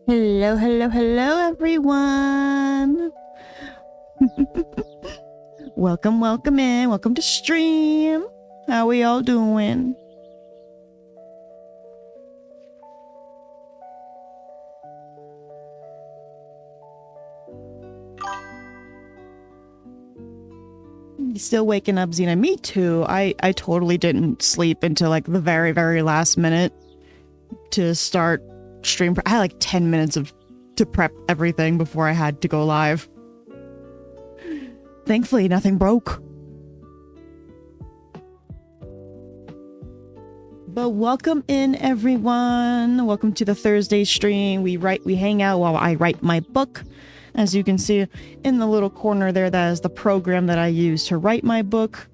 Hello, hello, hello, everyone. Welcome in. Welcome to stream. How we all doing? You still waking up, Xena? Me too. I totally didn't sleep until like the very, very last minute to start stream. I had like 10 minutes to prep everything before I had to go live. Thankfully, nothing broke. But welcome in, everyone. Welcome to the Thursday stream. We hang out while I write my book. As you can see in the little corner there, that is the program that I use to write my book.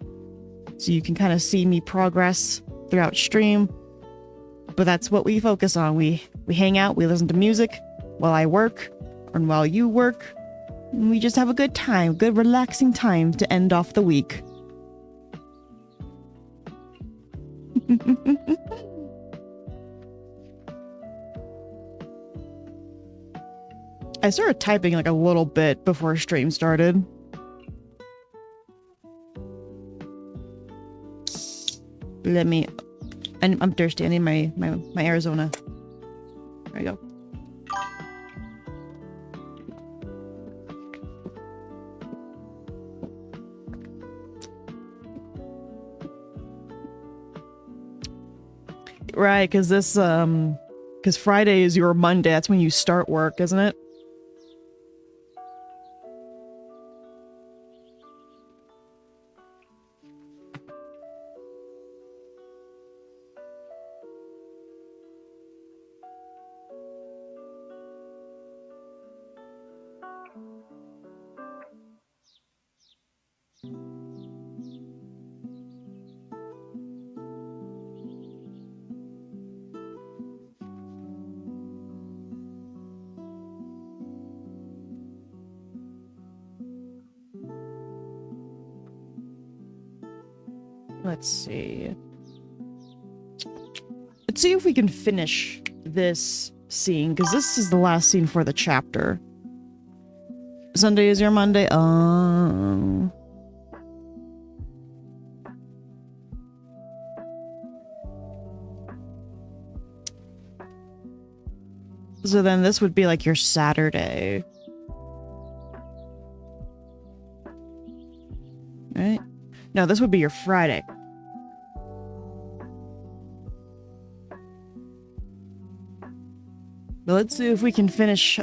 So you can kind of see me progress throughout stream. But that's what we focus on. We hang out, we listen to music while I work, and while you work. And we just have a good time, good relaxing time to end off the week. I started typing like a little bit before stream started. I'm thirsty. I need my Arizona. There we go. Right, because Friday is your Monday. That's when you start work, isn't it? Let's see. Let's see if we can finish this scene, because this is the last scene for the chapter. Sunday is your Monday. So then this would be like your Saturday. Right? No, this would be your Friday. But let's see if we can finish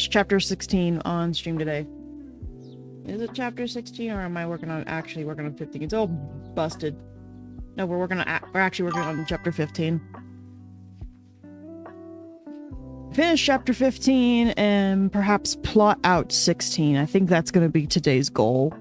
chapter 16 on stream today. Is it chapter 16 or am I actually working on 15? It's all busted. No, we're actually working on chapter 15. Finish chapter 15 and perhaps plot out 16. I think that's going to be today's goal.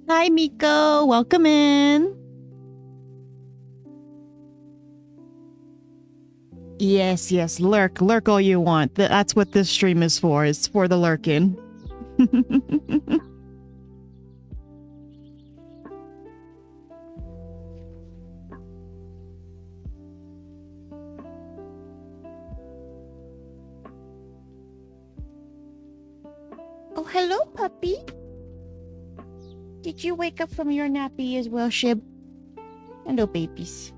Hi, Miko. Welcome in. Yes, lurk all you want. That's what this stream is for. It's for the lurking. hello, puppy. Did you wake up from your nappy as well, Shib? Hello, babies.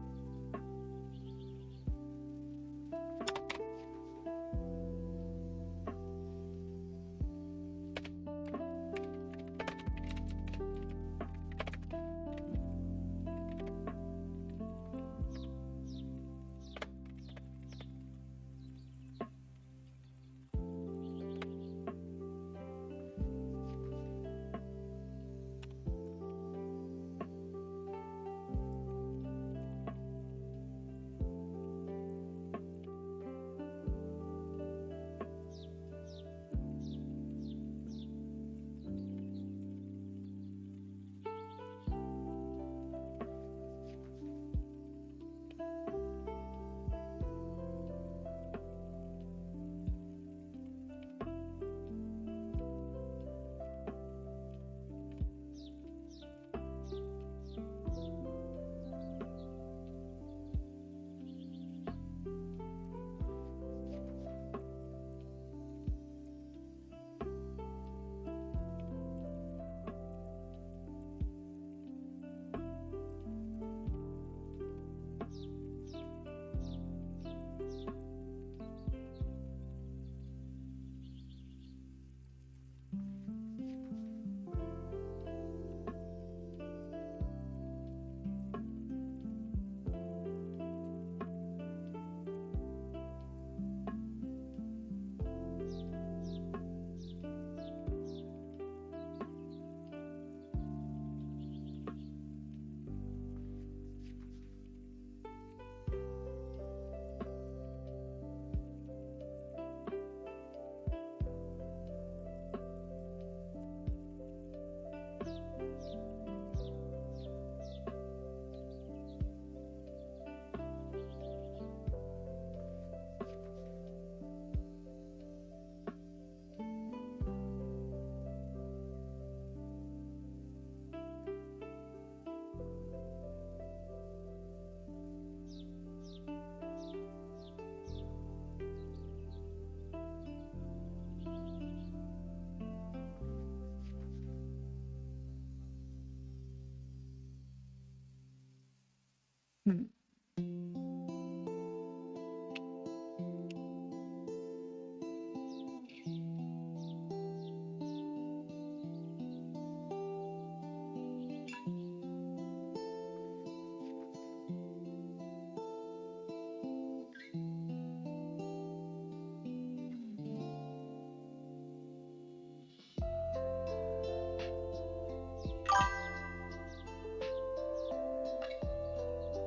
Hmm.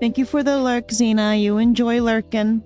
Thank you for the lurk, Xena. You enjoy lurking.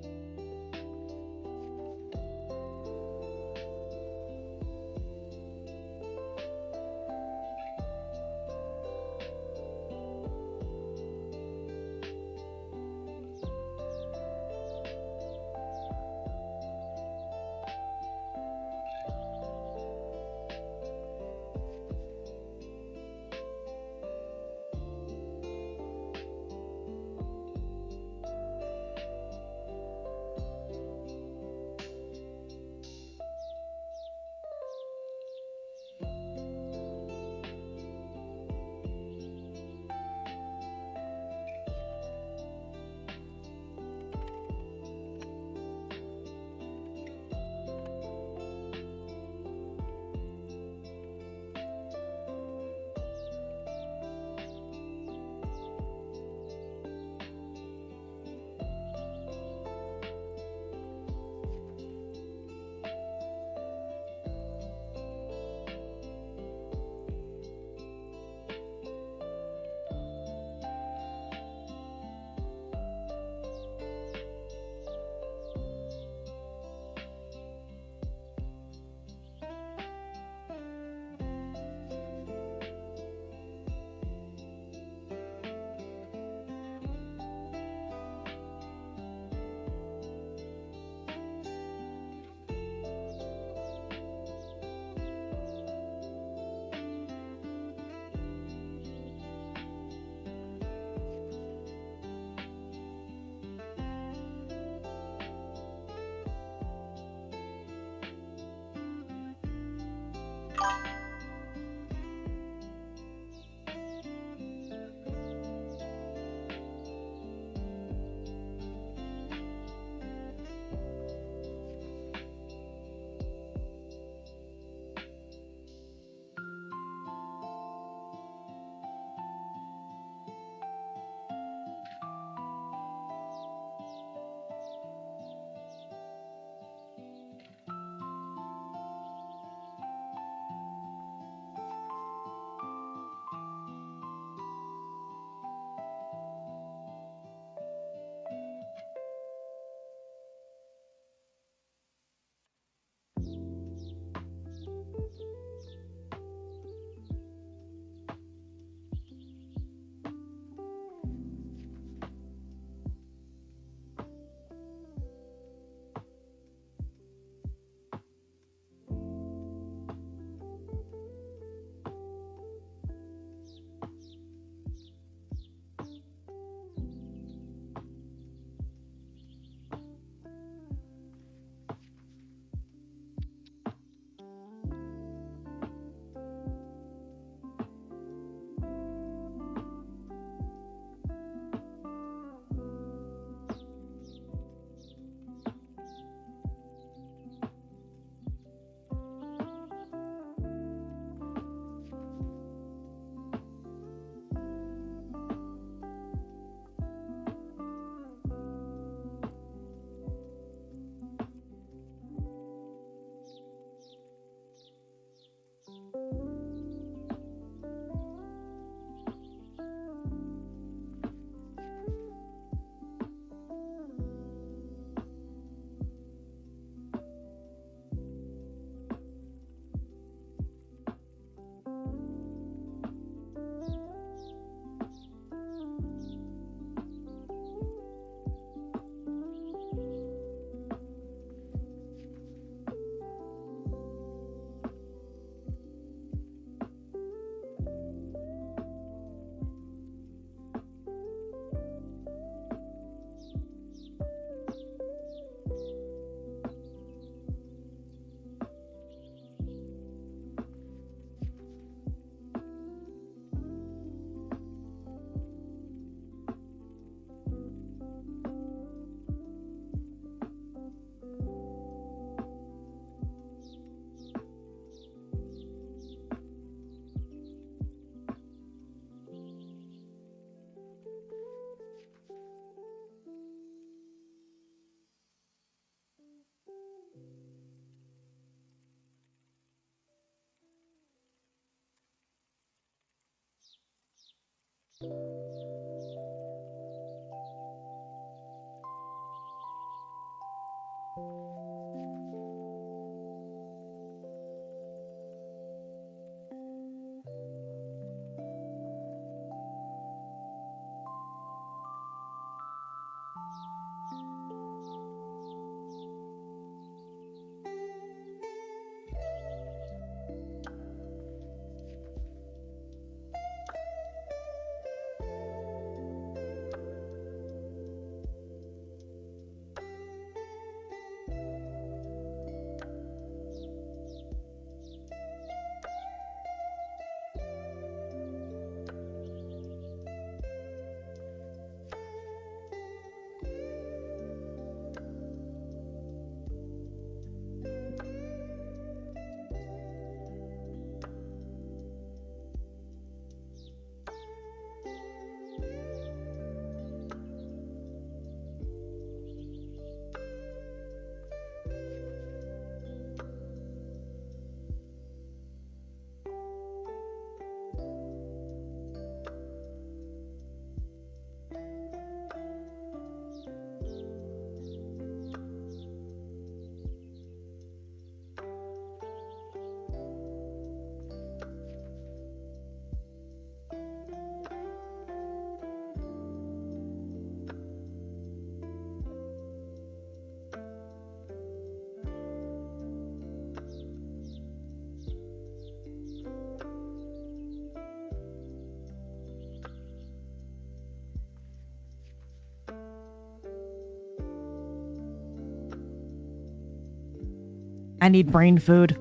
I need brain food.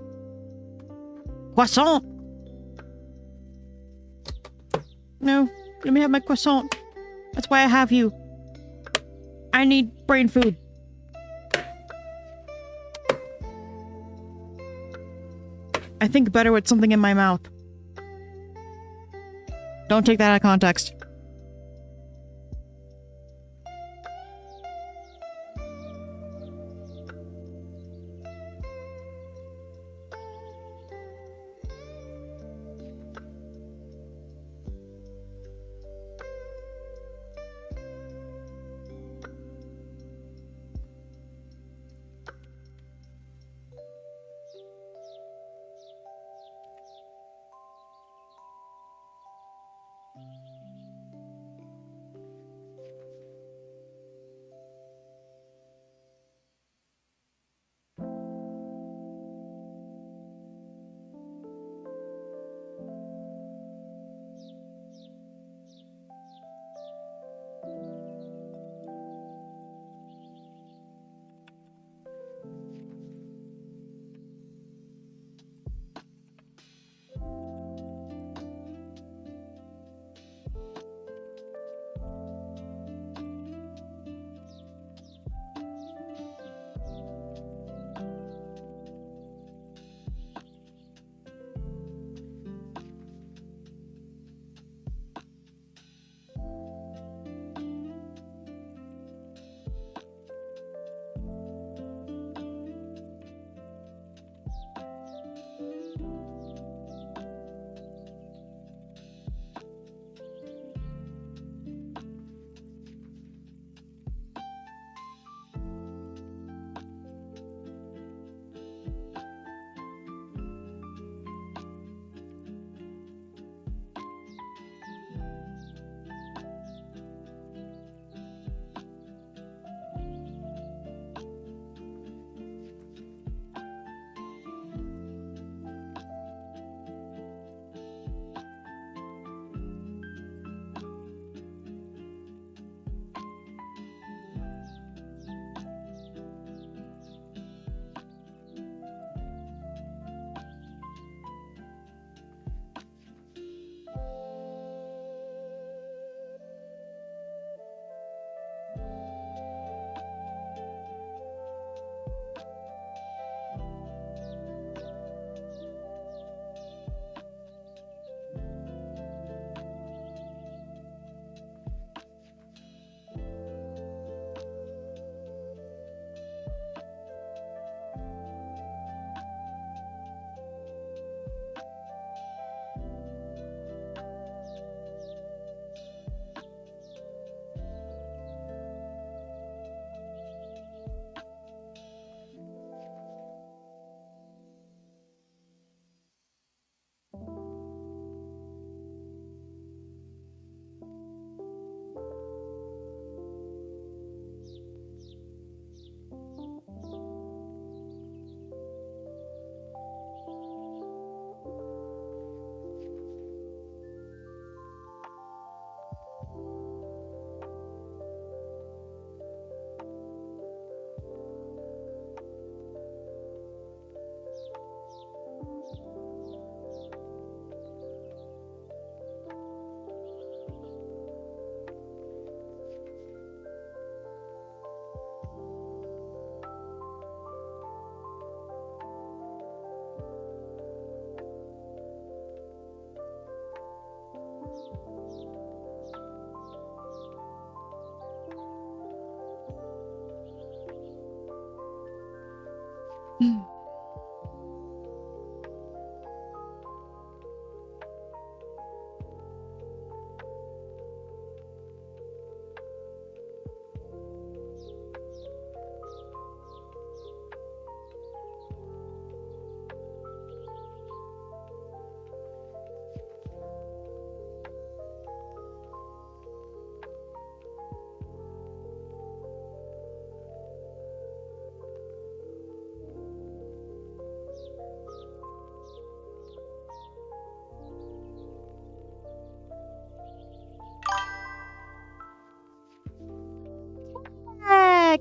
Croissant! No, let me have my croissant. That's why I have you. I need brain food. I think better with something in my mouth. Don't take that out of context.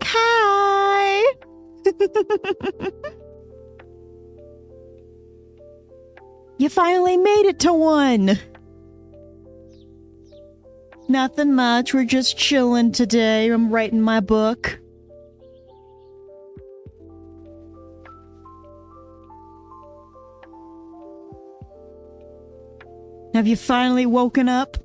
Hi. You finally made it to one! Nothing much, we're just chilling today. I'm writing my book. Have you finally woken up?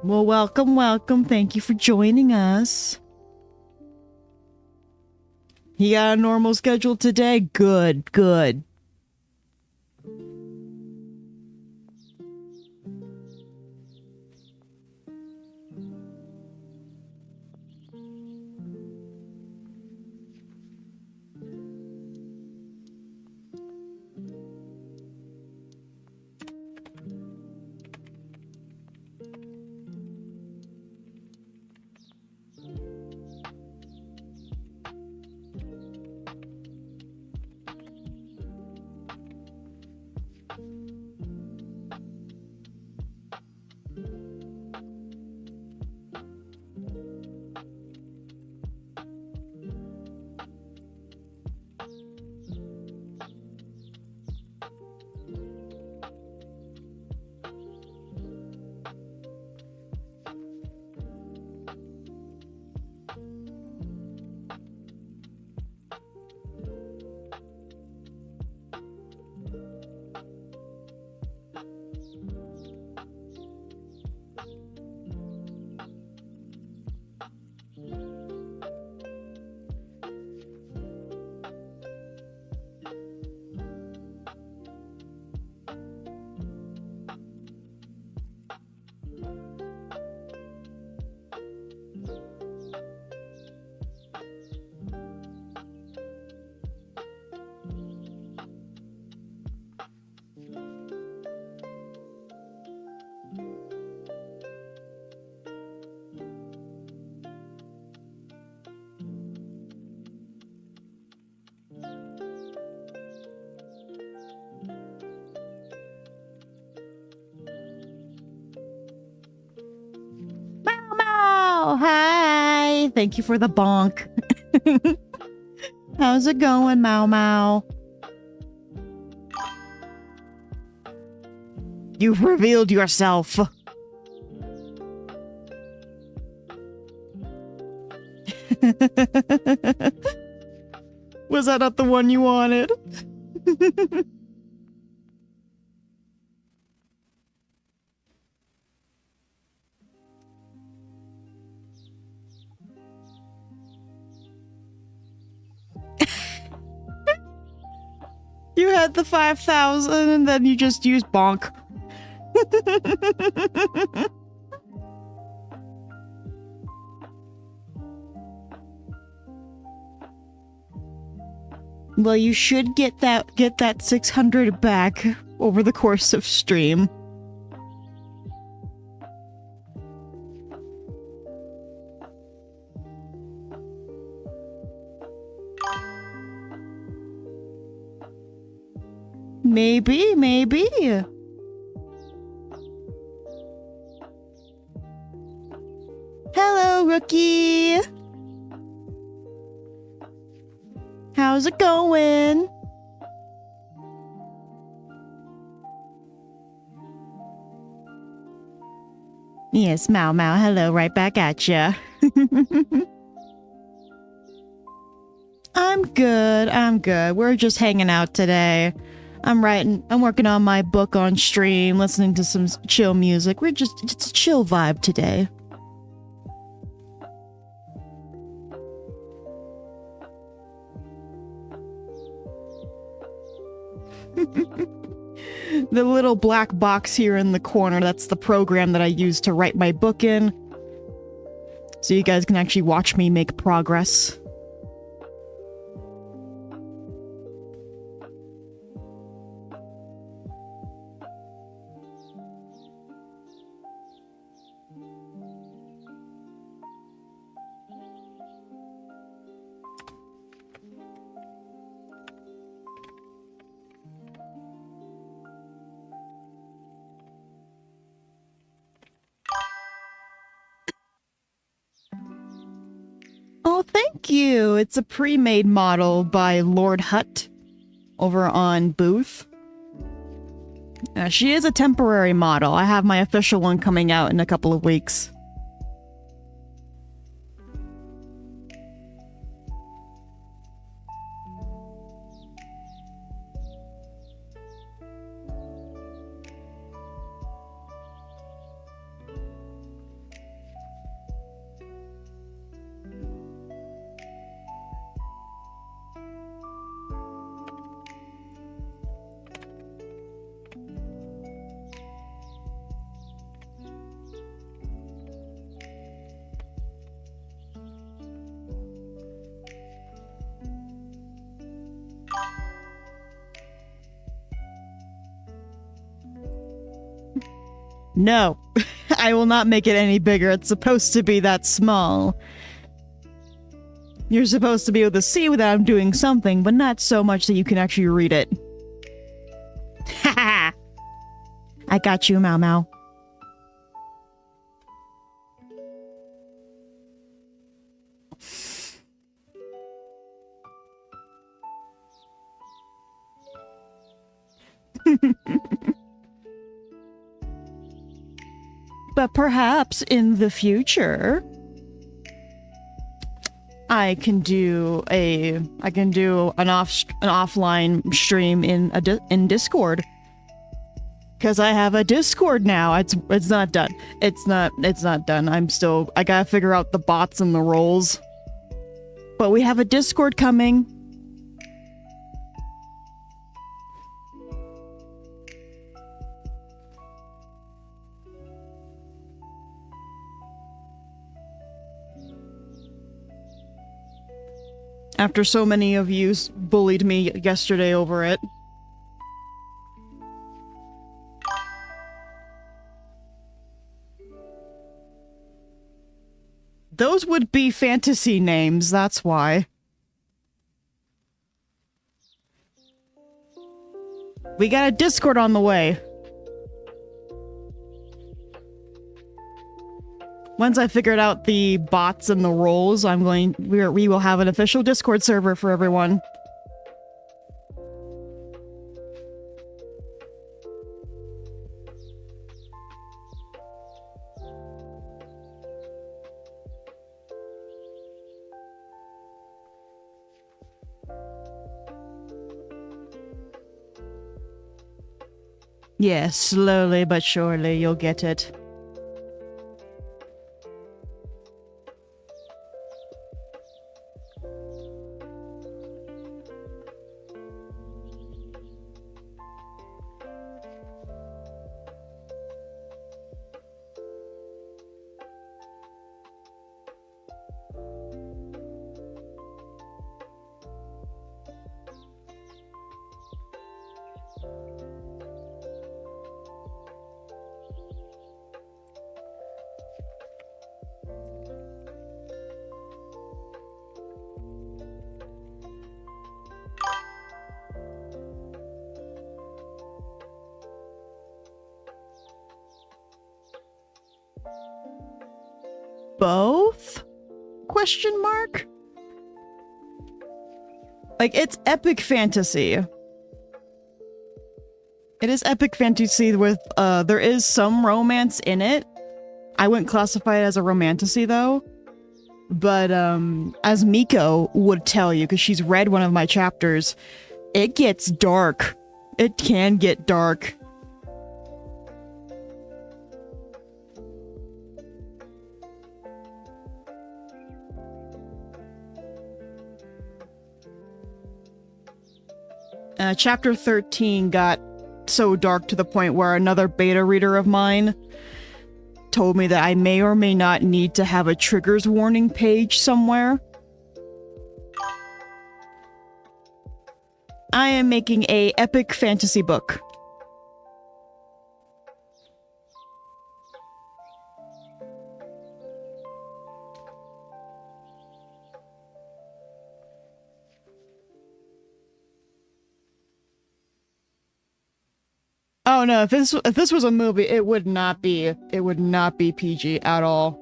Well, welcome, welcome. Thank you for joining us. You got a normal schedule today? Good, good. Mau Mau! Hi! Thank you for the bonk. How's it going, Mau Mau? You've revealed yourself. Was that not the one you wanted? You had the 5,000 and then you just used bonk. Well, you should get that 600 back over the course of stream. Maybe, maybe. Hello, rookie. How's it going? Yes, Mau Mau. Hello, right back at ya. I'm good. I'm good. We're just hanging out today. I'm working on my book on stream, listening to some chill music. It's a chill vibe today. The little black box here in the corner, that's the program that I use to write my book in. So you guys can actually watch me make progress. Thank you. It's a pre-made model by Lord Hutt over on Booth. She is a temporary model. I have my official one coming out in a couple of weeks. No, I will not make it any bigger. It's supposed to be that small. You're supposed to be able to see that I'm doing something, but not so much that you can actually read it. Ha ha! I got you, Mau Mau. But perhaps in the future, I can do an offline stream in Discord, because I have a Discord now. It's not done. It's not done. I gotta figure out the bots and the roles. But we have a Discord coming. After so many of you bullied me yesterday over it. Those would be fantasy names, that's why. We got a Discord on the way. Once I figured out the bots and the roles, we will have an official Discord server for everyone. Yeah, slowly but surely you'll get it. Both? Question mark? Like, it's epic fantasy. It is epic fantasy with, there is some romance in it. I wouldn't classify it as a romantasy, though. But, as Miko would tell you, because she's read one of my chapters, it gets dark. It can get dark. Chapter 13 got so dark to the point where another beta reader of mine told me that I may or may not need to have a triggers warning page somewhere. I am making a epic fantasy book. Oh no, if this was a movie, it would not be PG at all.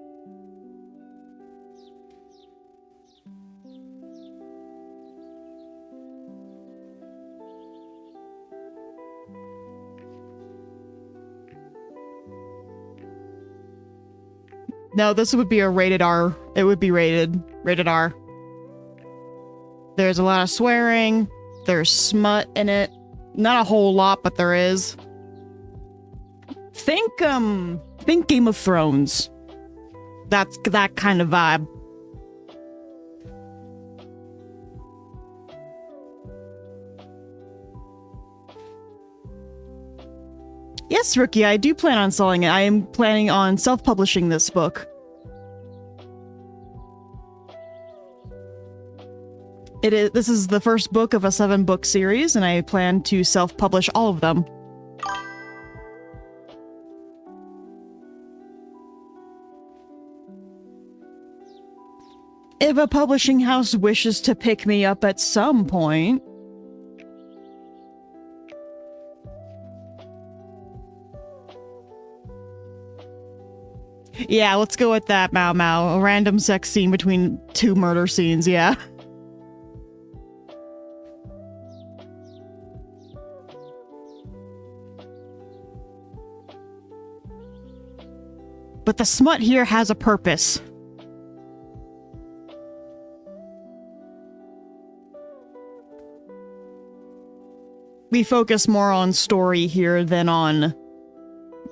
No, this would be a rated R. It would be rated R. There's a lot of swearing. There's smut in it. Not a whole lot, but there is. Think Game of Thrones. That's that kind of vibe. Yes, Rookie, I do plan on selling it. I am planning on self-publishing this book. This is the first book of a 7-book series, and I plan to self-publish all of them. If a publishing house wishes to pick me up at some point... Yeah, let's go with that, Mau Mau. A random sex scene between 2 murder scenes, yeah. But the smut here has a purpose. We focus more on story here than on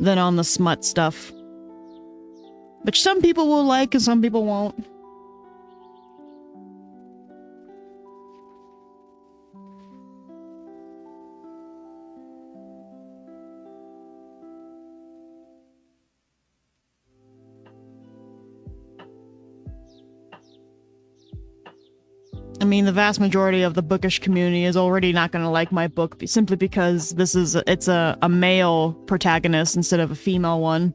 the smut stuff. Which some people will like and some people won't. I mean, the vast majority of the bookish community is already not going to like my book simply because it's a male protagonist instead of a female one.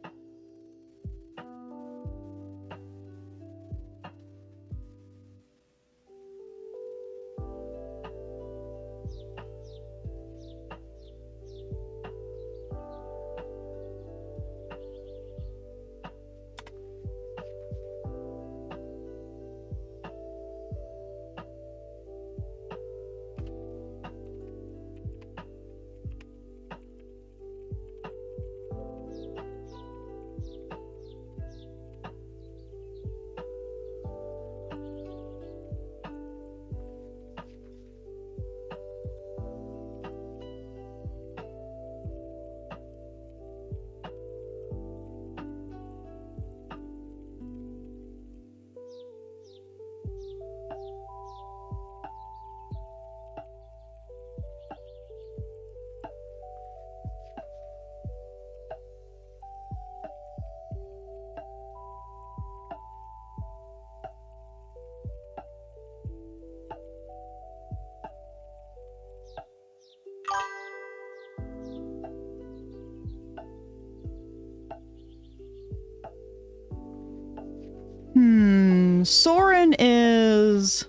Soren is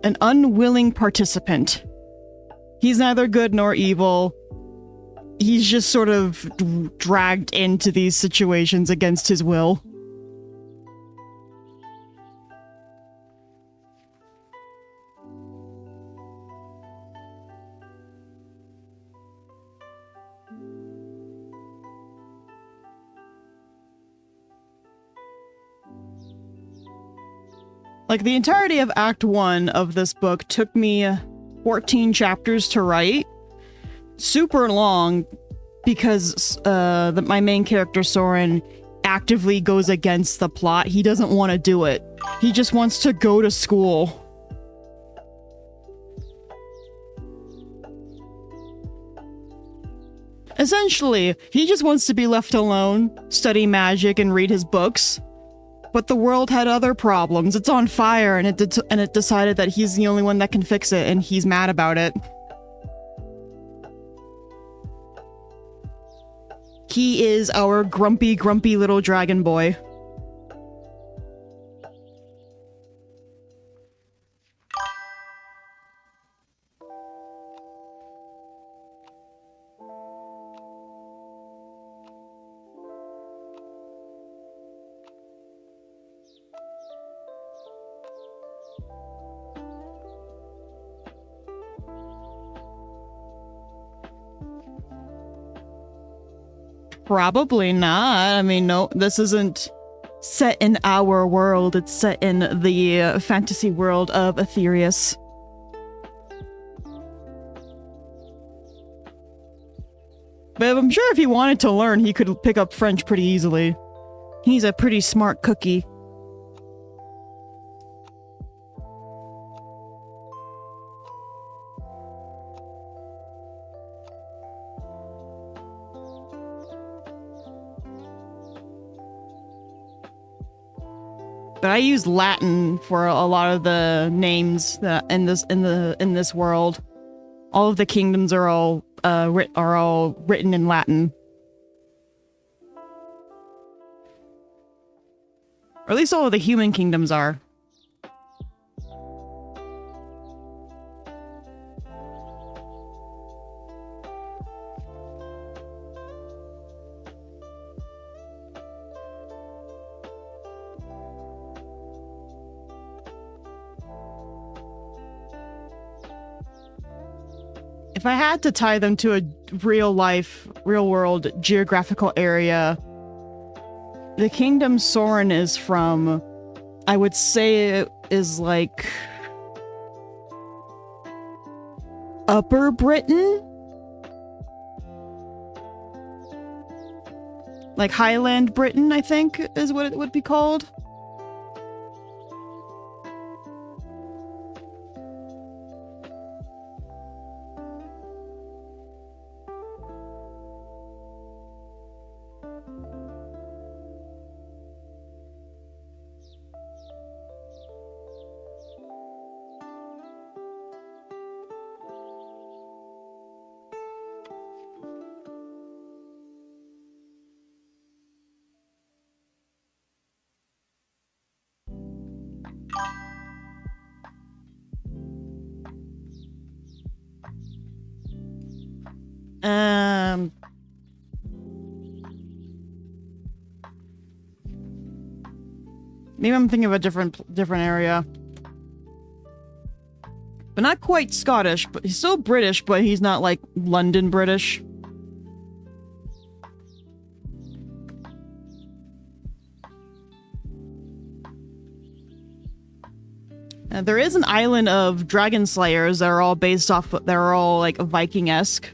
an unwilling participant. He's neither good nor evil. He's just sort of dragged into these situations against his will. Like, the entirety of Act 1 of this book took me 14 chapters to write. Super long, because my main character, Soren, actively goes against the plot. He doesn't want to do it. He just wants to go to school. Essentially, he just wants to be left alone, study magic, and read his books. But the world had other problems. It's on fire, and it decided that he's the only one that can fix it, and he's mad about it. He is our grumpy little dragon boy. Probably not. I mean, no, this isn't set in our world. It's set in the fantasy world of Aetherius. But I'm sure if he wanted to learn, he could pick up French pretty easily. He's a pretty smart cookie. But I use Latin for a lot of the names that in this world. All of the kingdoms are all written in Latin. Or at least all of the human kingdoms are. If I had to tie them to a real world geographical area, the kingdom Soren is from, I would say it is like Upper Britain? Like Highland Britain, I think is what it would be called. Maybe I'm thinking of a different area. But not quite Scottish, but he's still British, but he's not like London British. There is an island of dragon slayers that are all based off, they're all like Viking-esque.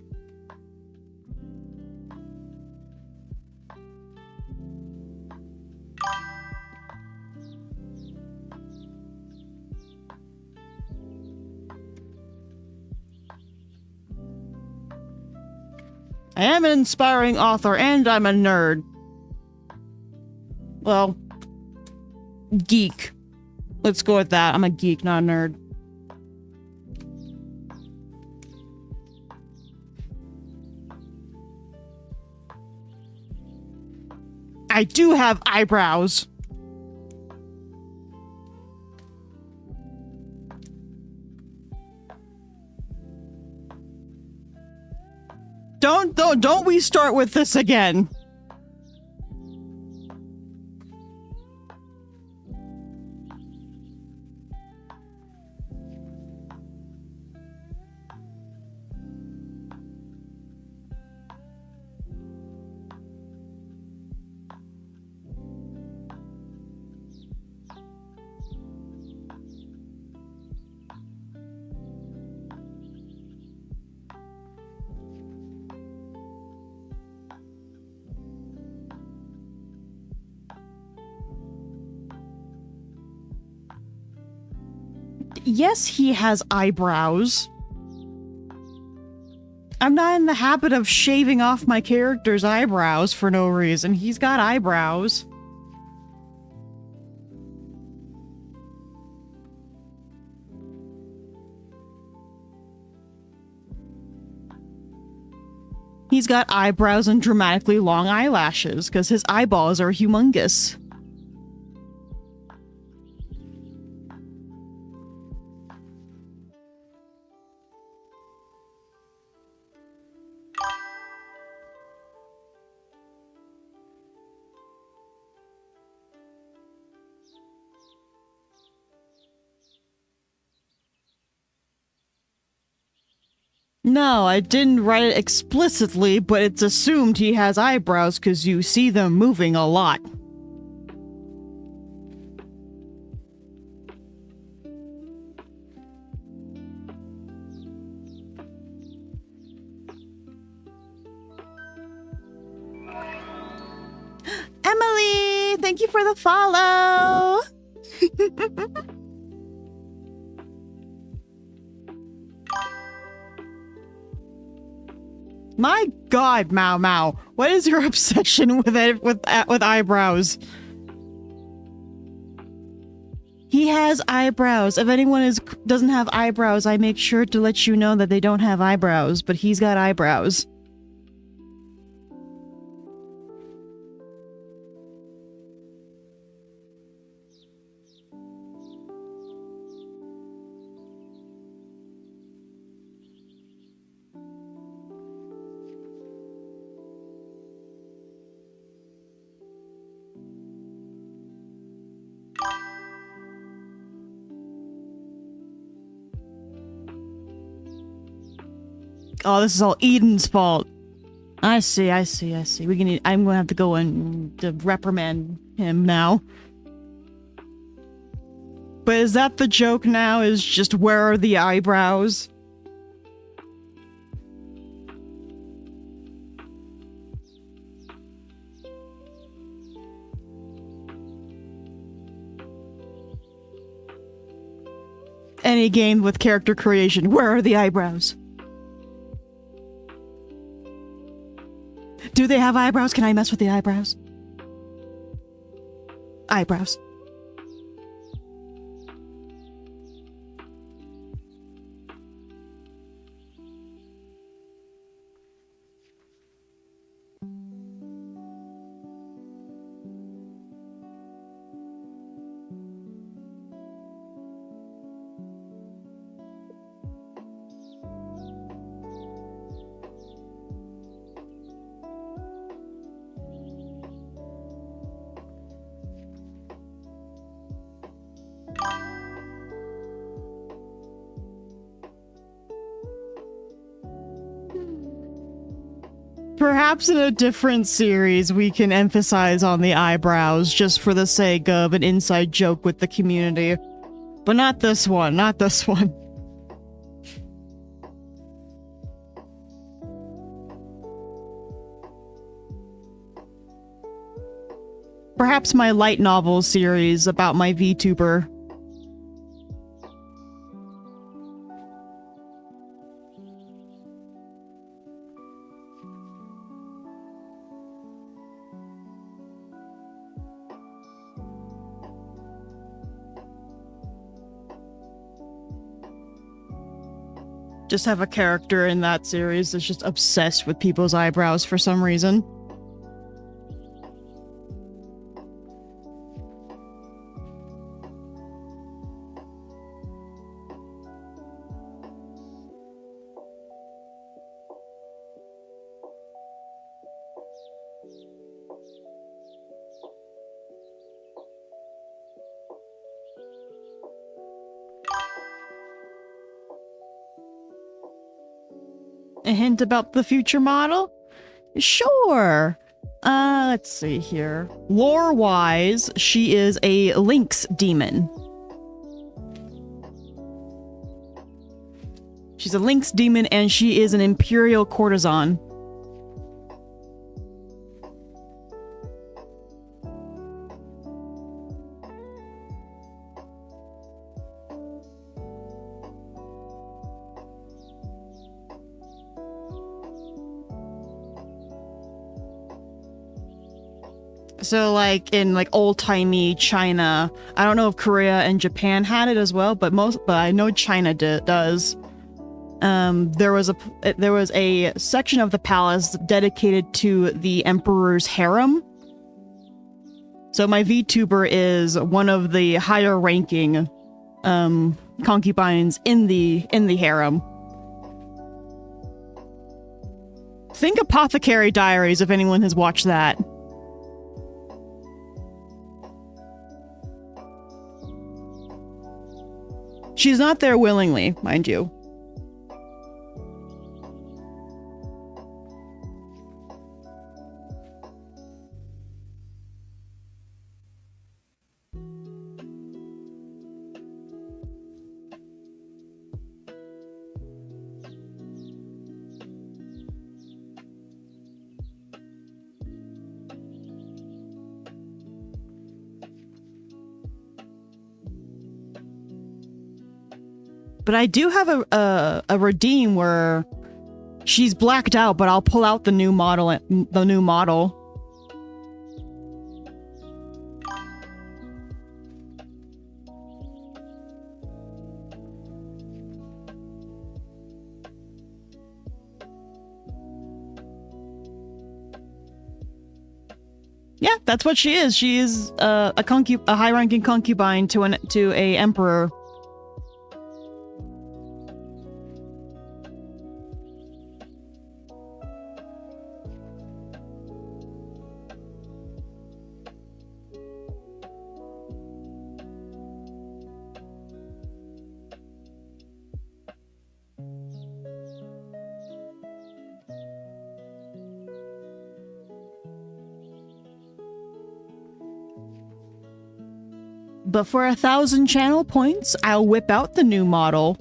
I am an inspiring author, and I'm a nerd. Well, geek. Let's go with that. I'm a geek, not a nerd. I do have eyebrows. Don't we start with this again. Yes, he has eyebrows. I'm not in the habit of shaving off my character's eyebrows for no reason. He's got eyebrows. He's got eyebrows and dramatically long eyelashes, because his eyeballs are humongous. No, I didn't write it explicitly, but it's assumed he has eyebrows because you see them moving a lot. Emily, thank you for the follow. My God, Mau Mau, what is your obsession with it with eyebrows? He has eyebrows. If anyone doesn't have eyebrows, I make sure to let you know that they don't have eyebrows, but he's got eyebrows. Oh, this is all Eden's fault. I see. I'm gonna have to go and reprimand him now. But is that the joke now? Is just where are the eyebrows? Any game with character creation, where are the eyebrows? Do they have eyebrows? Can I mess with the eyebrows? Eyebrows. Perhaps in a different series we can emphasize on the eyebrows just for the sake of an inside joke with the community. But not this one, not this one. Perhaps my light novel series about my VTuber. Just have a character in that series that's just obsessed with people's eyebrows for some reason. A hint about the future model? Sure. Let's see here. Lore-wise, she is a lynx demon. She's a lynx demon and she is an imperial courtesan. So, like, in, like, old-timey China, I don't know if Korea and Japan had it as well, but I know China does. There was a section of the palace dedicated to the emperor's harem. So my VTuber is one of the higher-ranking concubines in the harem. Think Apothecary Diaries if anyone has watched that. She's not there willingly, mind you. But I do have a redeem where she's blacked out, but I'll pull out the new model. Yeah, that's what she is. She is a high-ranking concubine to a emperor. But for 1,000 channel points, I'll whip out the new model.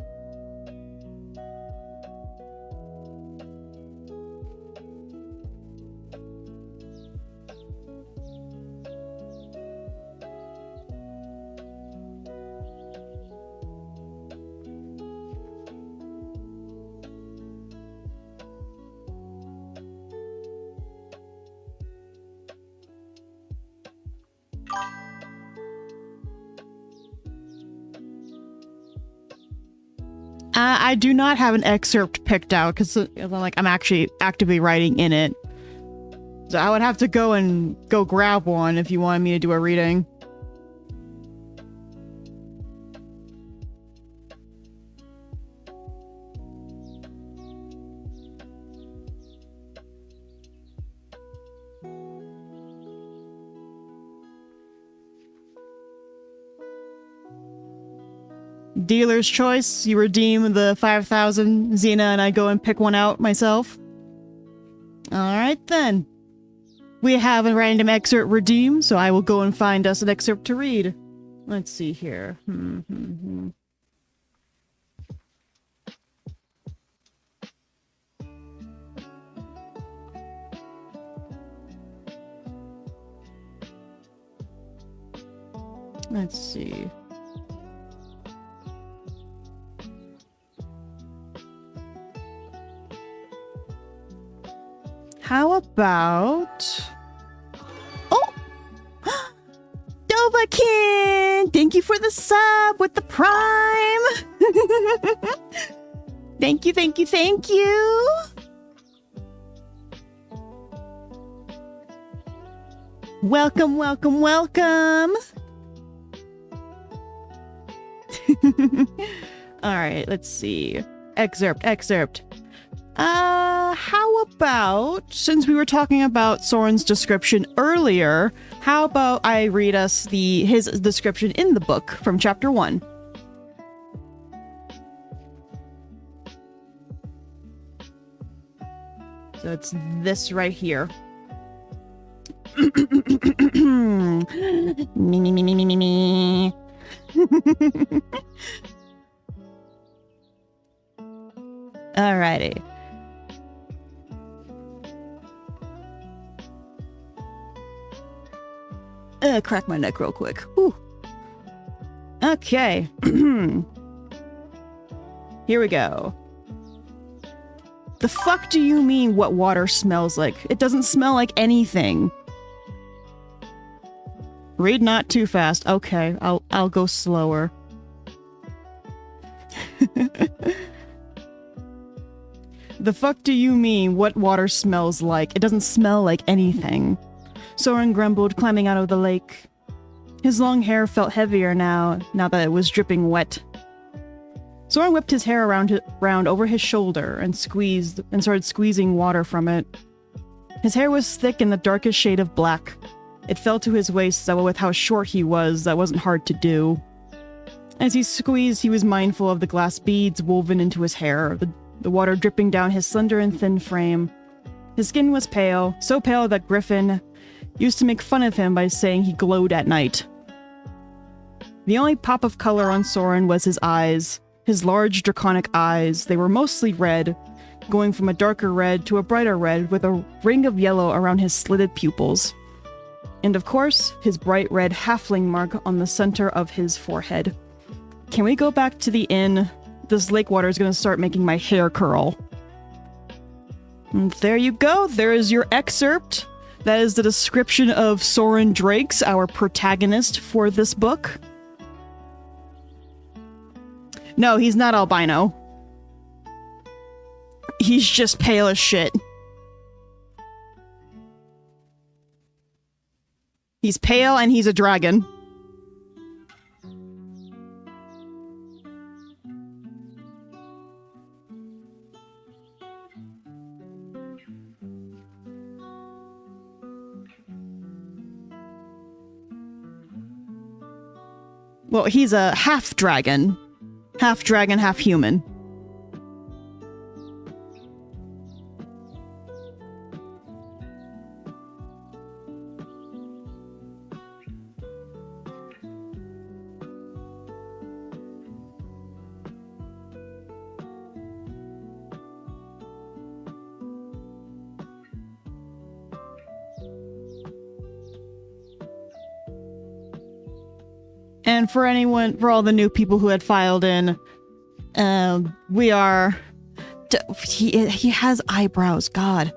I do not have an excerpt picked out because like I'm actually actively writing in it. So I would have to go grab one if you wanted me to do a reading. Dealer's choice. You redeem the 5,000, Xena, and I go and pick one out myself. Alright then. We have a random excerpt redeemed, so I will go and find us an excerpt to read. Let's see here. Let's see. How about... Oh! Dovakin! Thank you for the sub with the prime! Thank you, thank you, thank you! Welcome, welcome, welcome! Alright, let's see. Excerpt. How about, since we were talking about Soren's description earlier, how about I read us his description in the book from chapter 1? So it's this right here. Me. Alrighty. Crack my neck real quick. Whew. Okay. Here we go. The fuck do you mean what water smells like? It doesn't smell like anything. Read not too fast. Okay, I'll go slower. The fuck do you mean what water smells like? It doesn't smell like anything. Soren grumbled, climbing out of the lake. His long hair felt heavier now that it was dripping wet. Soren whipped his hair round over his shoulder and started squeezing water from it. His hair was thick in the darkest shade of black. It fell to his waist, so with how short he was, that wasn't hard to do. As he squeezed, he was mindful of the glass beads woven into his hair, the water dripping down his slender and thin frame. His skin was pale, so pale that Griffin used to make fun of him by saying he glowed at night. The only pop of color on Soren was his eyes. His large, draconic eyes. They were mostly red, going from a darker red to a brighter red with a ring of yellow around his slitted pupils. And of course, his bright red halfling mark on the center of his forehead. Can we go back to the inn this lake water is going to start making my hair curl. And there you go. There is your excerpt. That is the description of Soren Drakes, our protagonist for this book. No, he's not albino. He's just pale as shit. He's pale and he's a dragon. Well, he's a half dragon. Half dragon, half human. And for all the new people who had filed in, we are... He has eyebrows, God.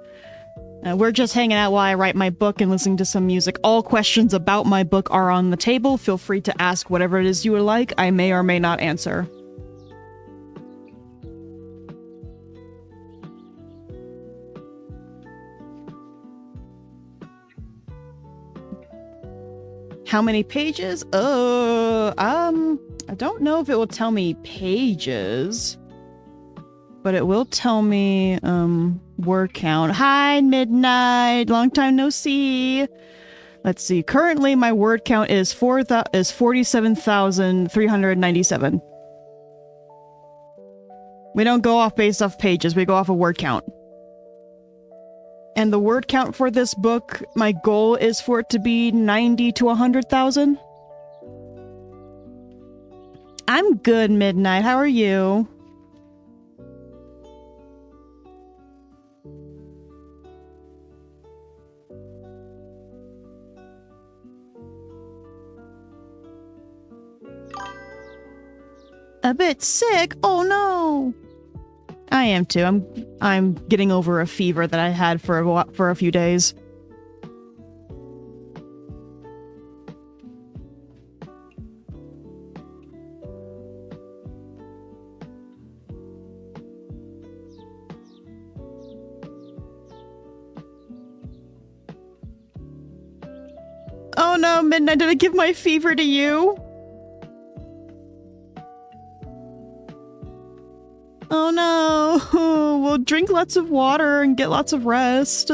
We're just hanging out while I write my book and listening to some music. All questions about my book are on the table. Feel free to ask whatever it is you would like. I may or may not answer. How many pages? I don't know if it will tell me pages, but it will tell me, word count. Hi, Midnight! Long time no see! Let's see. Currently, my word count is 47,397. We don't go off based off pages, we go off a word count. And the word count for this book, my goal is for it to be 90 to 100,000. I'm good, Midnight. How are you? A bit sick? Oh no! I am too. I'm getting over a fever that I had for a few days. Oh no, Midnight, did I give my fever to you? Oh no. Well, drink lots of water and get lots of rest.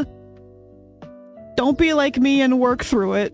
Don't be like me and work through it.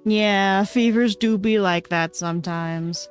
Yeah, fevers do be like that sometimes.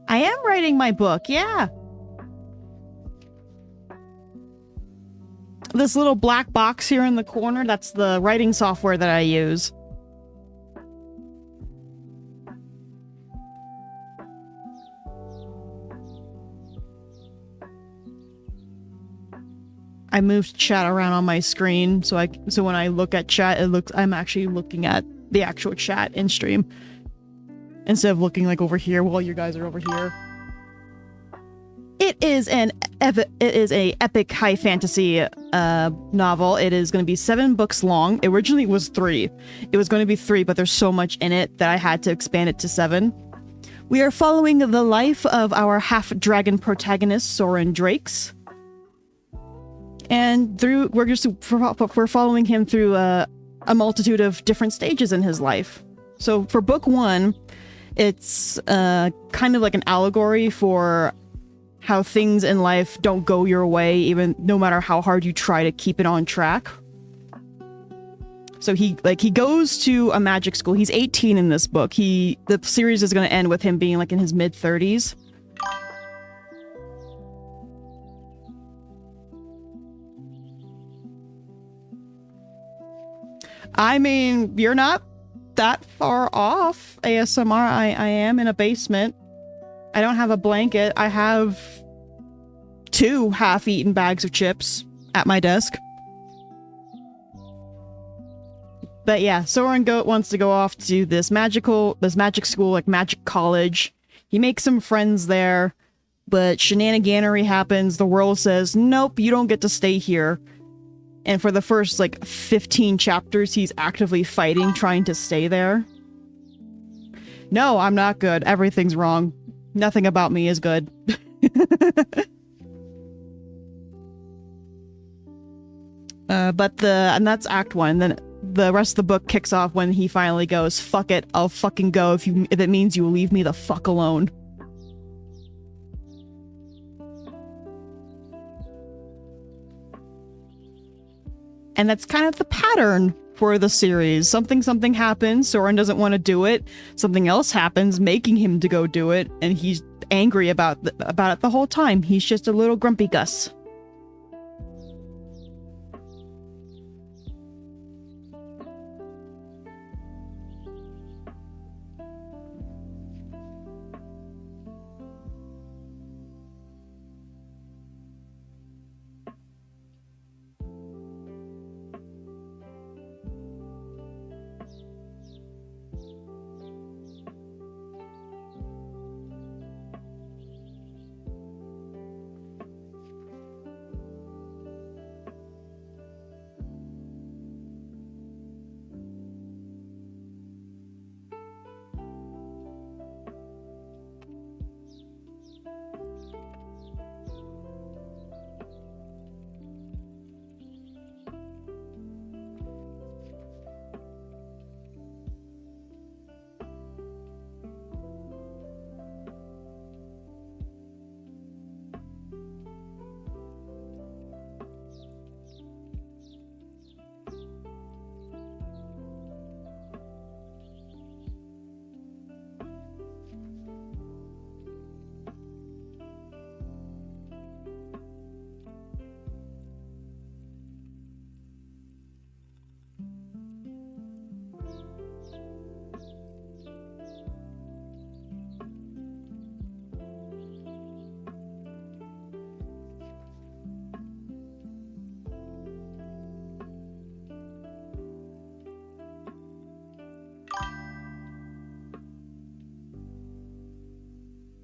I am writing my book, yeah. This little black box here in the corner, that's the writing software that I use. I moved chat around on my screen so when I look at chat, I'm actually looking at the actual chat in stream. instead of looking like over here while you guys are over here. It is a epic high fantasy novel. It is going to be 7 books long. Originally it was 3. It was going to be 3, but there's so much in it that I had to expand it to 7. We are following the life of our half-dragon protagonist, Soren Drakes. And we're following him through a multitude of different stages in his life. So for book 1, it's kind of like an allegory for how things in life don't go your way, even no matter how hard you try to keep it on track. So he goes to a magic school. He's 18 in this book. The series is going to end with him being like in his mid-30s. I mean, you're not that far off, ASMR. I am in a basement. I don't have a blanket. I have 2 half-eaten bags of chips at my desk. But yeah, Soren Goat wants to go off to this magic school, like magic college. He makes some friends there, but shenaniganery happens. The world says, nope, you don't get to stay here. And for the first, 15 chapters, he's actively fighting, trying to stay there. No, I'm not good. Everything's wrong. Nothing about me is good. And that's Act 1. Then the rest of the book kicks off when he finally goes, fuck it, I'll fucking go if it means you leave me the fuck alone. And that's kind of the pattern for the series. Something happens, Soren doesn't want to do it. Something else happens, making him to go do it, and he's angry about it the whole time. He's just a little grumpy Gus.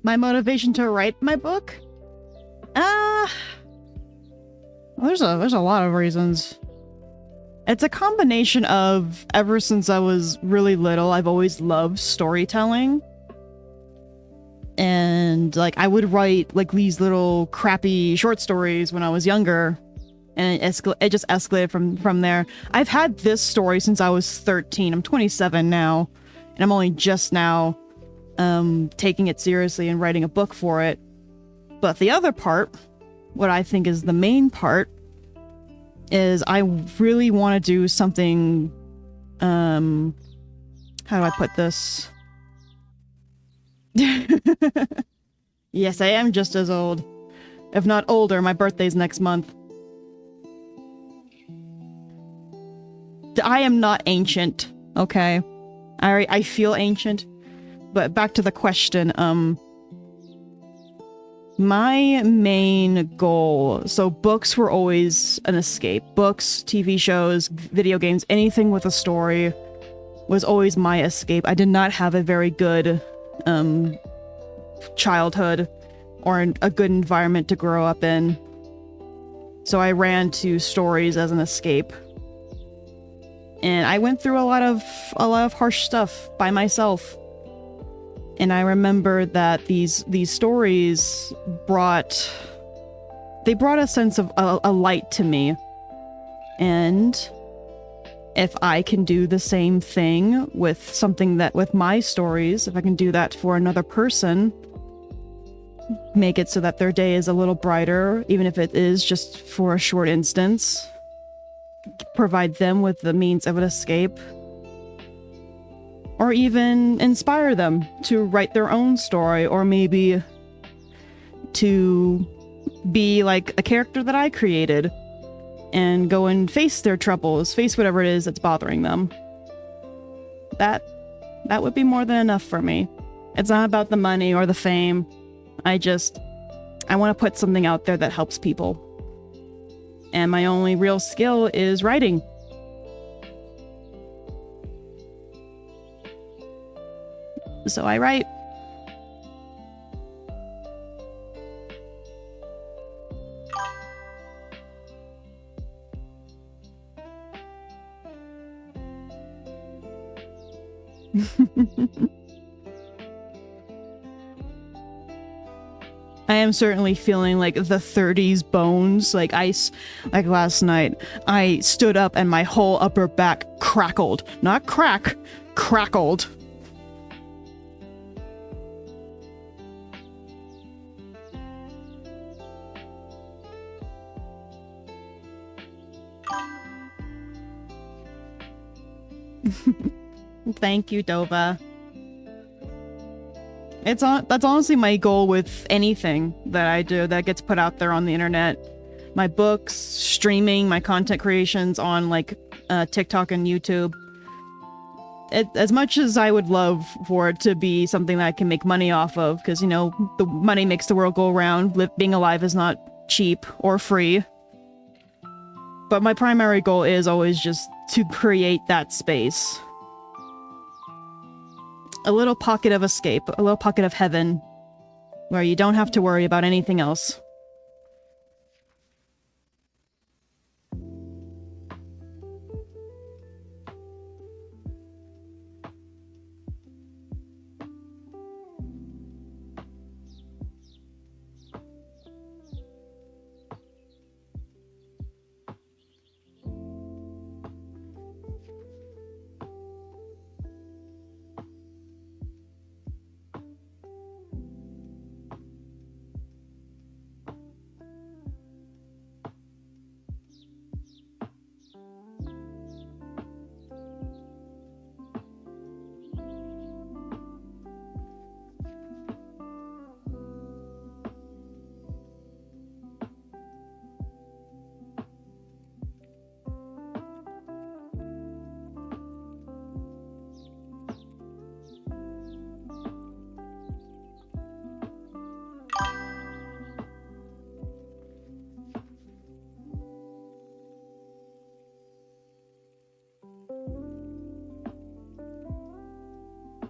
My motivation to write my book? There's a lot of reasons. It's a combination of, ever since I was really little, I've always loved storytelling. And I would write these little crappy short stories when I was younger, and it just escalated from there. I've had this story since I was 13. I'm 27 now, and I'm only just now taking it seriously and writing a book for it. But the other part, what I think is the main part, is I really want to do something, how do I put this? Yes, I am just as old, if not older. My birthday's next month. I am not ancient, okay? I feel ancient. But back to the question, my main goal, so books were always an escape. Books, TV shows, video games, anything with a story was always my escape. I did not have a very good childhood or a good environment to grow up in. So I ran to stories as an escape. And I went through a lot of harsh stuff by myself. And I remember that these stories brought a sense of a light to me. And if I can do the same thing with my stories, if I can do that for another person, make it so that their day is a little brighter, even if it is just for a short instance, provide them with the means of an escape, or even inspire them to write their own story, or maybe to be like a character that I created and go and face their troubles, face whatever it is that's bothering them. That would be more than enough for me. It's not about the money or the fame. I want to put something out there that helps people. And my only real skill is writing. So I write. I am certainly feeling like the 30s bones. Like last night, I stood up and my whole upper back crackled. Not crackled. Thank you, Dova. That's honestly my goal with anything that I do that gets put out there on the internet. My books, streaming, my content creations on TikTok and YouTube. As much as I would love for it to be something that I can make money off of, because, the money makes the world go around. Being alive is not cheap or free. But my primary goal is always just to create that space. A little pocket of escape, a little pocket of heaven, where you don't have to worry about anything else.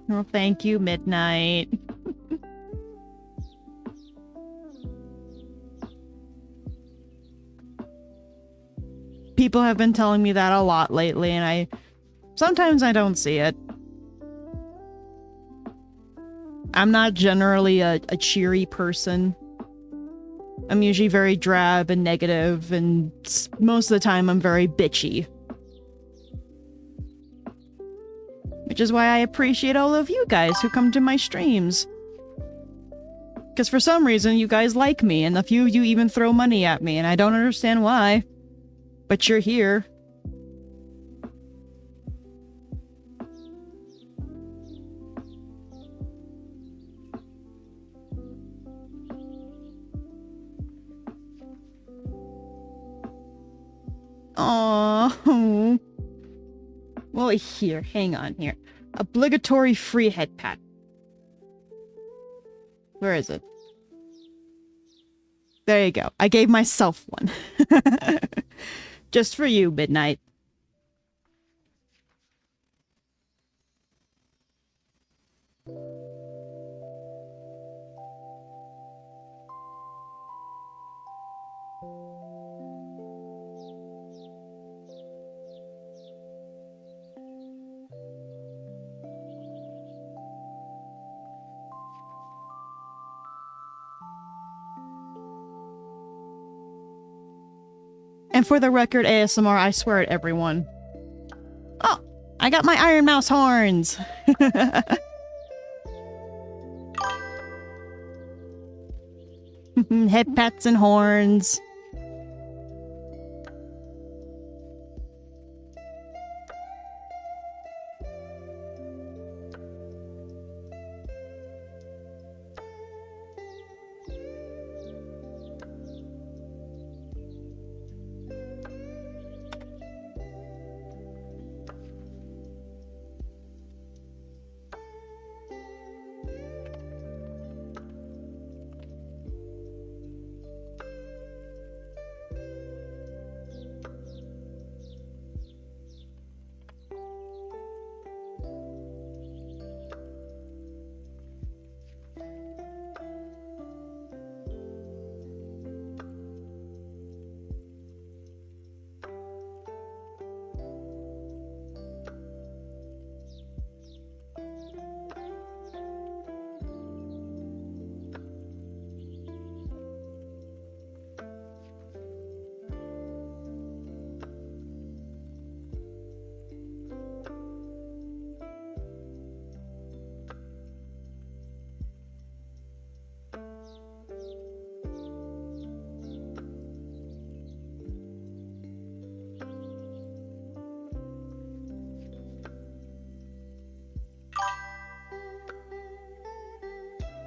Well, thank you, Midnight. People have been telling me that a lot lately, and sometimes I don't see it. I'm not generally a cheery person. I'm usually very drab and negative, and most of the time I'm very bitchy. Which is why I appreciate all of you guys who come to my streams. Because for some reason, you guys like me, and a few of you even throw money at me, and I don't understand why. But you're here. Aww. Well, here, hang on here. Obligatory free head pat. Where is it? There you go. I gave myself one. Just for you, Midnight. And for the record, ASMR, I swear at everyone. Oh, I got my Iron Mouse horns. Head pats and horns.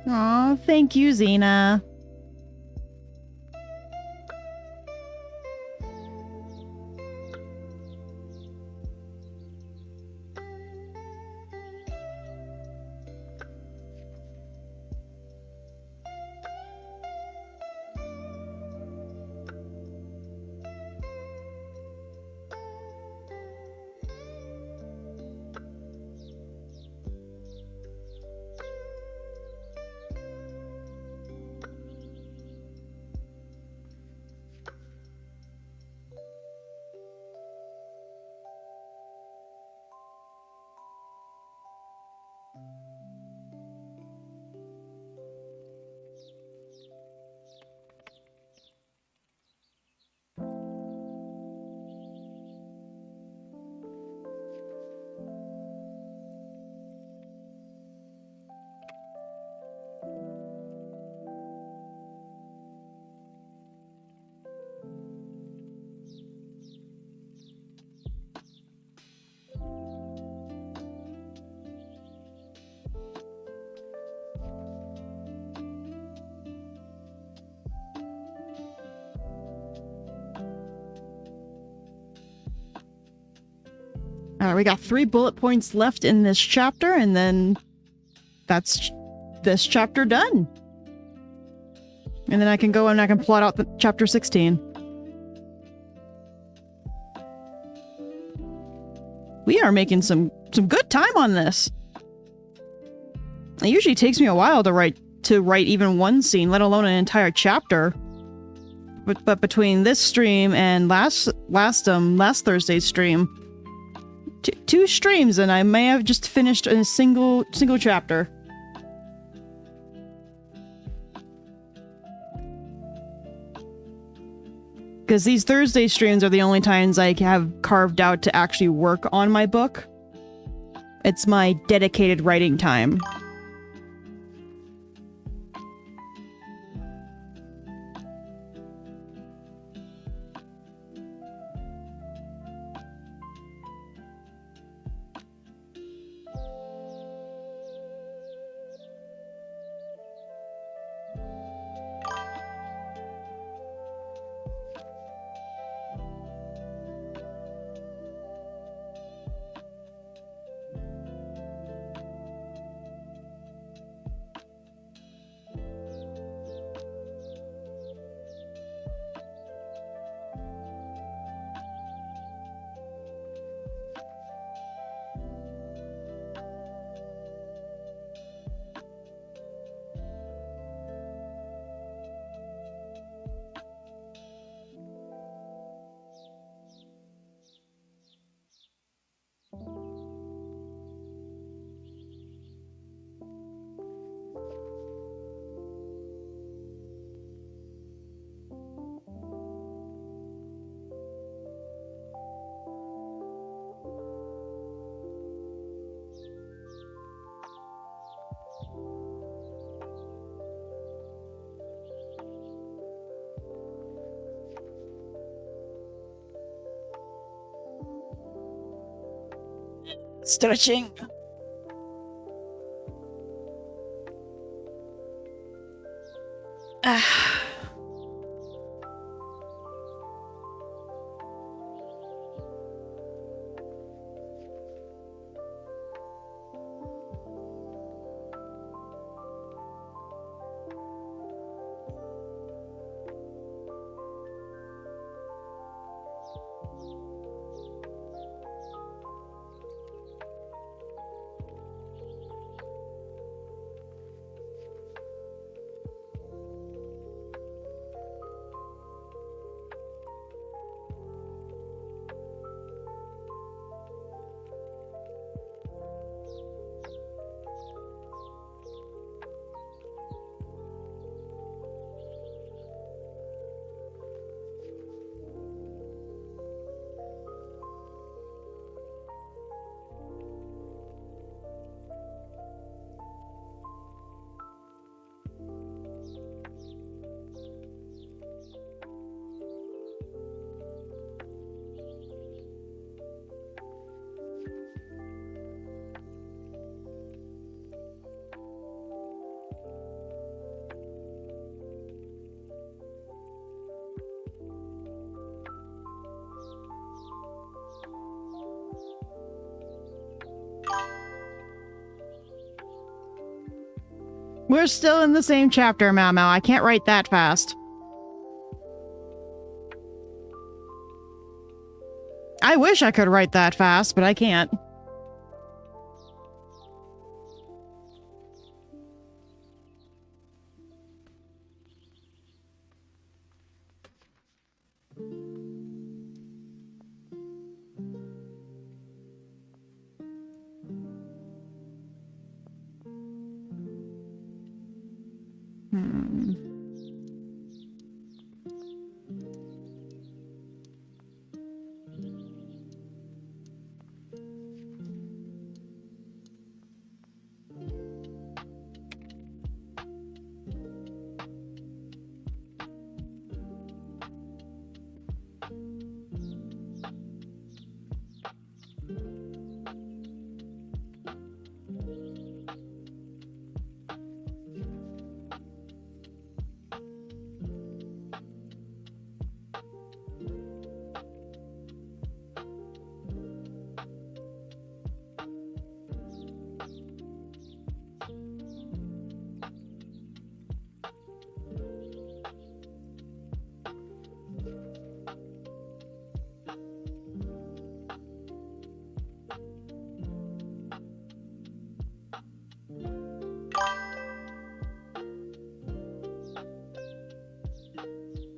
Aw, thank you, Xena. All right, we got 3 bullet points left in this chapter, and then that's this chapter done. And then I can go and I can plot out the chapter 16. We are making some good time on this. It usually takes me a while to write even one scene, let alone an entire chapter. But between this stream and last Thursday's stream, two streams, and I may have just finished a single chapter. Because these Thursday streams are the only times I have carved out to actually work on my book. It's my dedicated writing time. Stretching. We're still in the same chapter, Mau Mau. I can't write that fast. I wish I could write that fast, but I can't.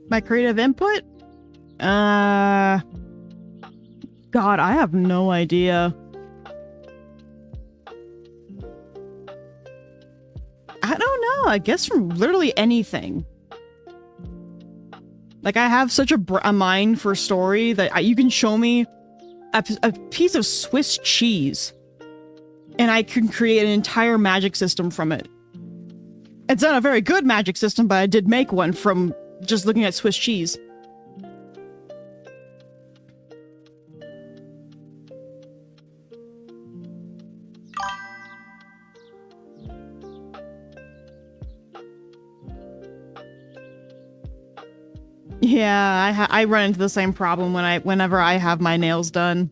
My creative input? God, I have no idea. I don't know. I guess from literally anything. Like, I have such a mind for story that you can show me a piece of Swiss cheese, and I can create an entire magic system from it. It's not a very good magic system, but I did make one from just looking at Swiss cheese. Yeah, I run into the same problem whenever I have my nails done.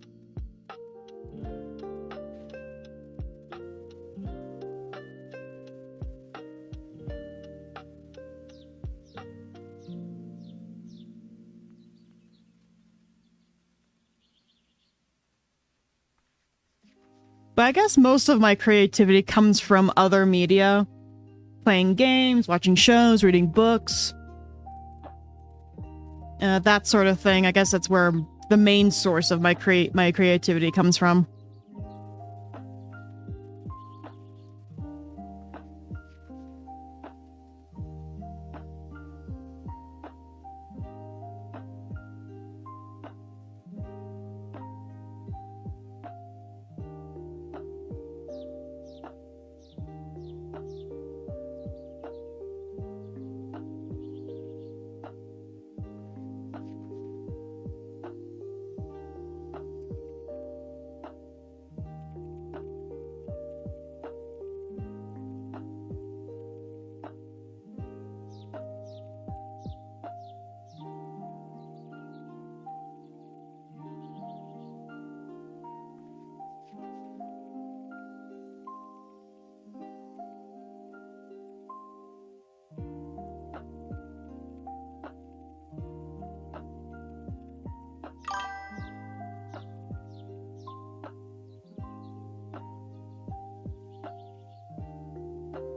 But I guess most of my creativity comes from other media. Playing games, watching shows, reading books. That sort of thing. I guess that's where the main source of my creativity comes from.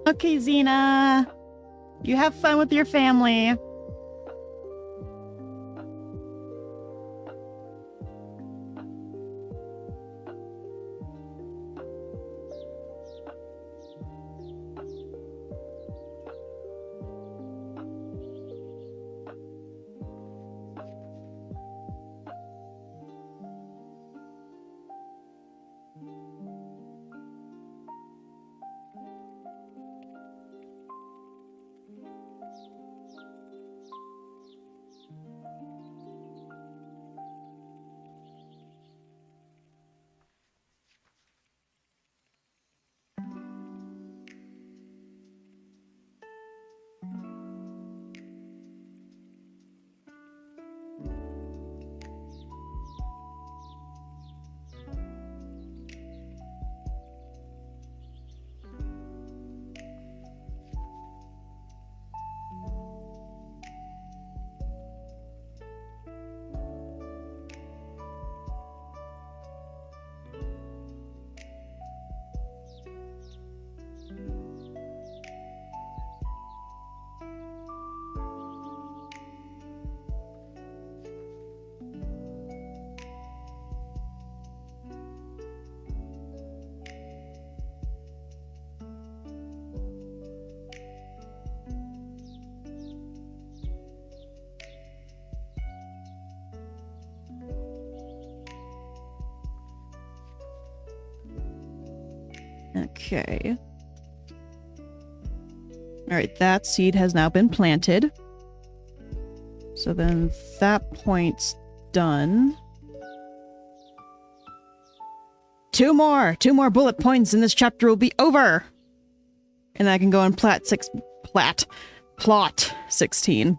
Okay, Xena. You have fun with your family. Okay. All right, that seed has now been planted. So then that point's done. Two more bullet points and this chapter will be over. And I can go and plot 16.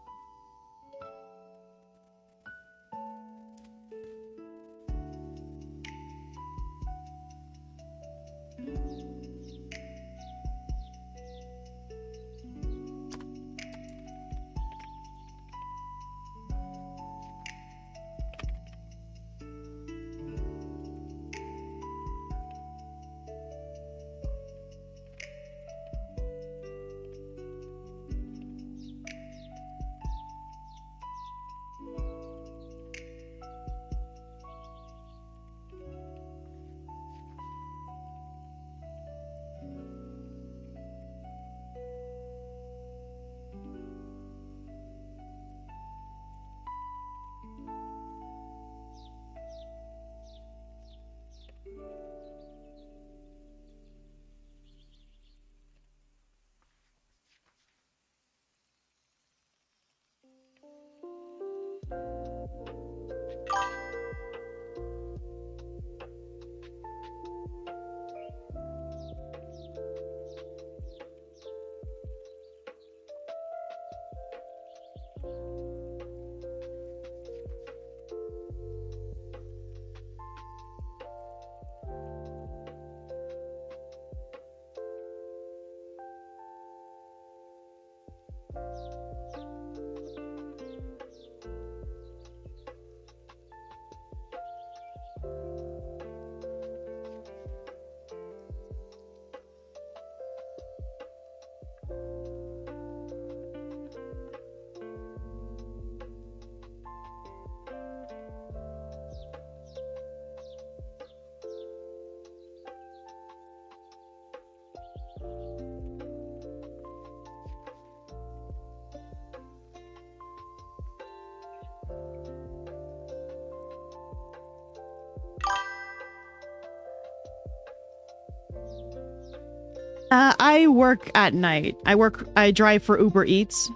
I work at night. I drive for Uber Eats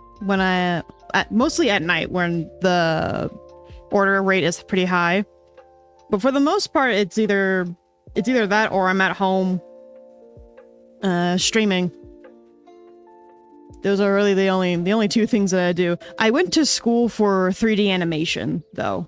mostly at night when the order rate is pretty high. But for the most part, it's either that or I'm at home streaming. Those are really the only two things that I do. I went to school for 3D animation, though.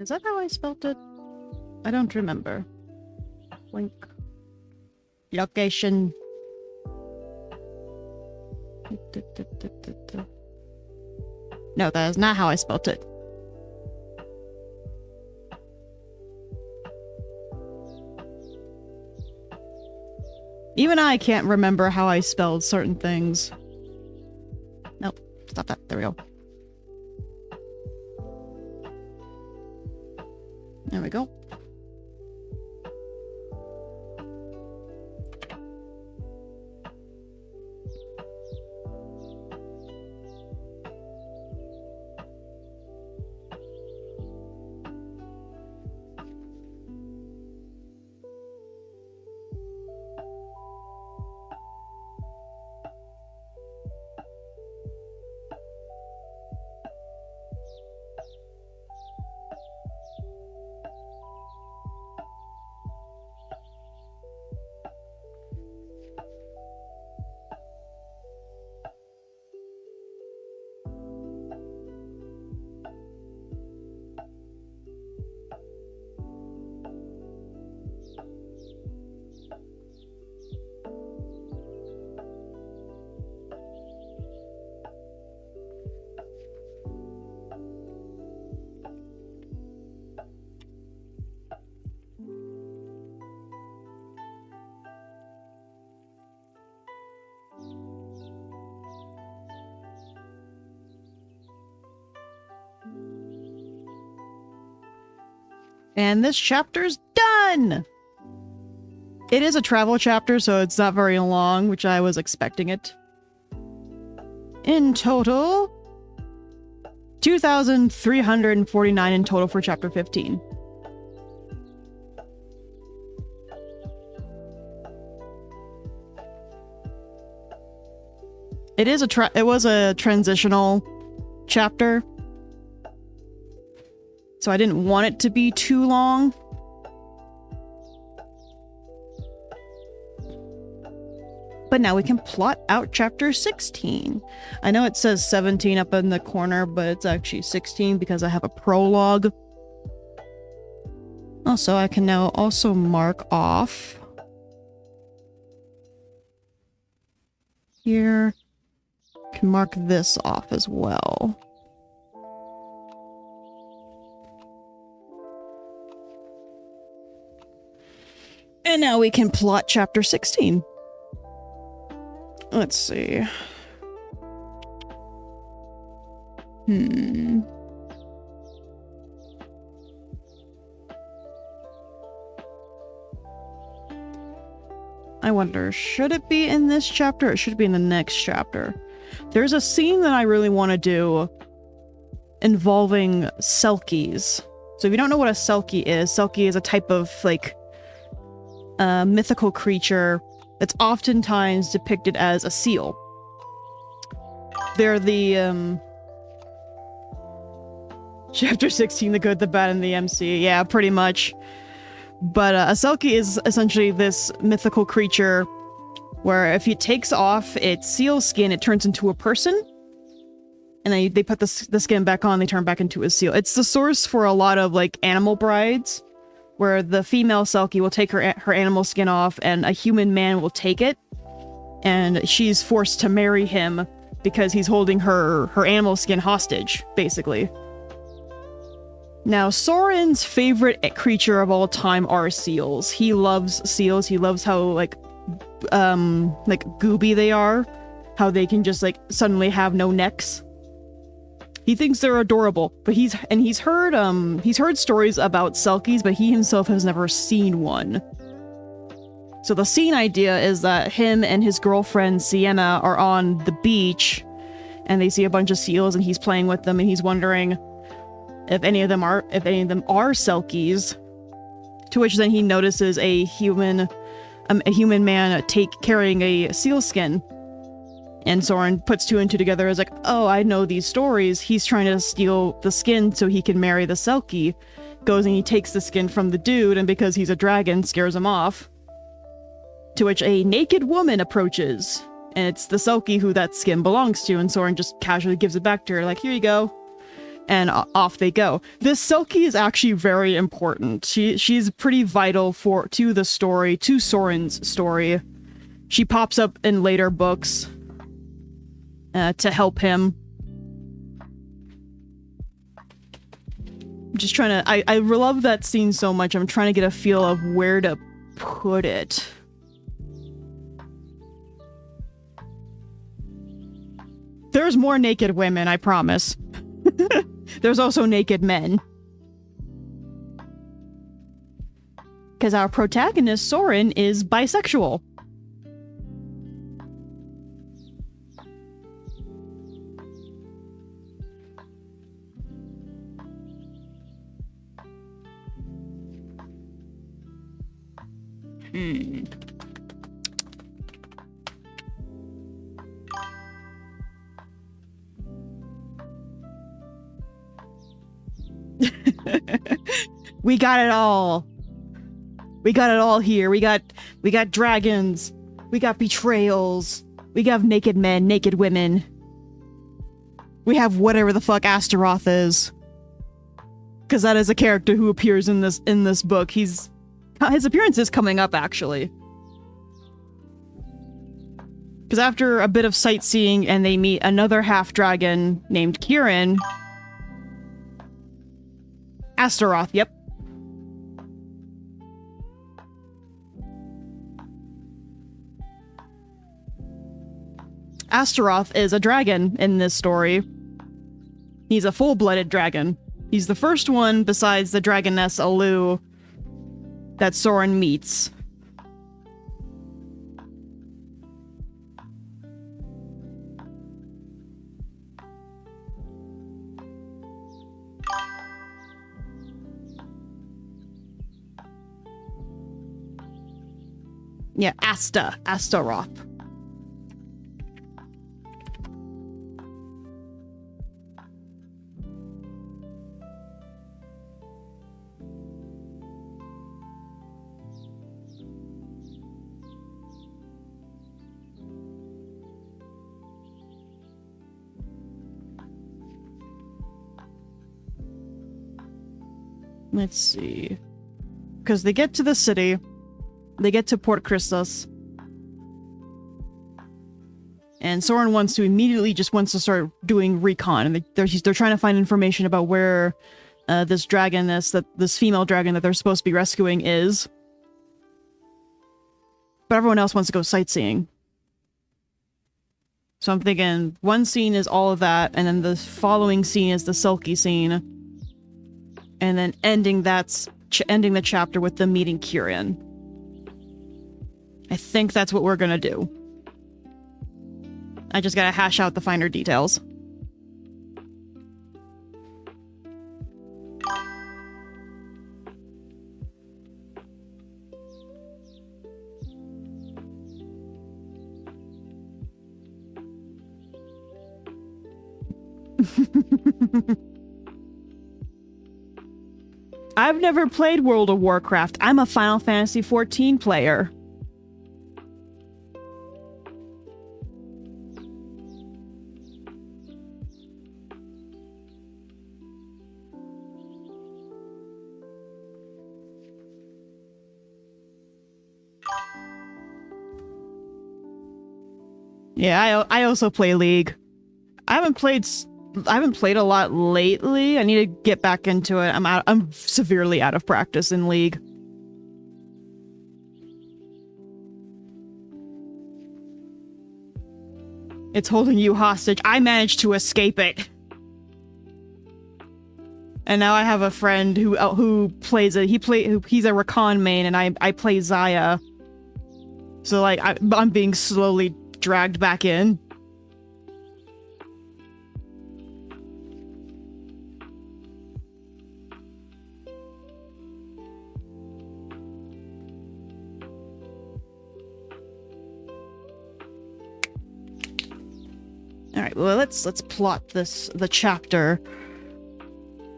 Is that how I spelled it? I don't remember. Link. Location. No, that is not how I spelled it. Even I can't remember how I spelled certain things. Nope, stop that. There we go. There we go. And this chapter's done! It is a travel chapter, so it's not very long, which I was expecting it. In total, 2,349 in total for chapter 15. It was a transitional chapter, so I didn't want it to be too long. But now we can plot out chapter 16. I know it says 17 up in the corner, but it's actually 16 because I have a prologue. Also, I can now also mark off here. I can mark this off as well. And now we can plot chapter 16. Let's see. I wonder, should it be in this chapter or should it be in the next chapter? There's a scene that I really want to do involving Selkies. So if you don't know what a Selkie is a type of, like, mythical creature that's oftentimes depicted as a seal. They're the, Chapter 16, the good, the bad, and the MC. Yeah, pretty much. But a Selkie is essentially this mythical creature where if it takes off its seal skin, it turns into a person. And then they put the skin back on, they turn back into a seal. It's the source for a lot of, like, animal brides, where the female Selkie will take her animal skin off and a human man will take it. And she's forced to marry him because he's holding her animal skin hostage, basically. Now, Soren's favorite creature of all time are seals. He loves seals. He loves how, like gooby they are. How they can just, like, suddenly have no necks. He thinks they're adorable, but he's heard stories about Selkies, but he himself has never seen one. So the scene idea is that him and his girlfriend Sienna are on the beach, and they see a bunch of seals, and he's playing with them, and he's wondering if any of them are Selkies. To which then he notices a human man carrying a seal skin. And Soren puts two and two together as like, oh, I know these stories. He's trying to steal the skin so he can marry the Selkie. Goes and he takes the skin from the dude, and because he's a dragon, scares him off. To which a naked woman approaches. And it's the Selkie who that skin belongs to, and Soren just casually gives it back to her, like, here you go. and off they go. This Selkie is actually very important. She's pretty vital to the story, to Soren's story. She pops up in later books to help him. I'm just trying to... I love that scene so much. I'm trying to get a feel of where to put it. There's more naked women, I promise. There's also naked men. Because our protagonist, Soren, is bisexual. We got it all. We got it all here. We got dragons. We got betrayals. We got naked men, naked women. We have whatever the fuck Astaroth is. Because that is a character who appears in this book. His appearance is coming up, actually. Because after a bit of sightseeing and they meet another half-dragon named Kieran... Astaroth, yep. Astaroth is a dragon in this story. He's a full-blooded dragon. He's the first one, besides the dragoness Alu, that Soren meets. Yeah, Astaroth. Let's see. Because they get to the city. They get to Port Christos. And Soren wants to start doing recon. And they're trying to find information about where this female dragon that they're supposed to be rescuing is. But everyone else wants to go sightseeing. So I'm thinking one scene is all of that, and then the following scene is the Selkie scene. And then ending the chapter with them meeting Kieran. I think that's what we're gonna do. I just gotta hash out the finer details. I've never played World of Warcraft. I'm a Final Fantasy XIV player. Yeah, I also play League. I haven't played a lot lately. I need to get back into it. I'm severely out of practice in League. It's holding you hostage. I managed to escape it. And now I have a friend who plays it. He's a Rakan main, and I play Xayah. So like I'm being slowly dragged back in. All right, well, let's plot the chapter.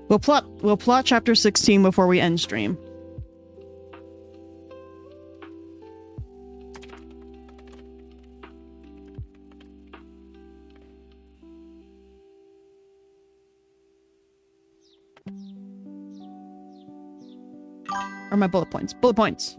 We'll plot chapter 16 before we end stream. Or my bullet points. Bullet points.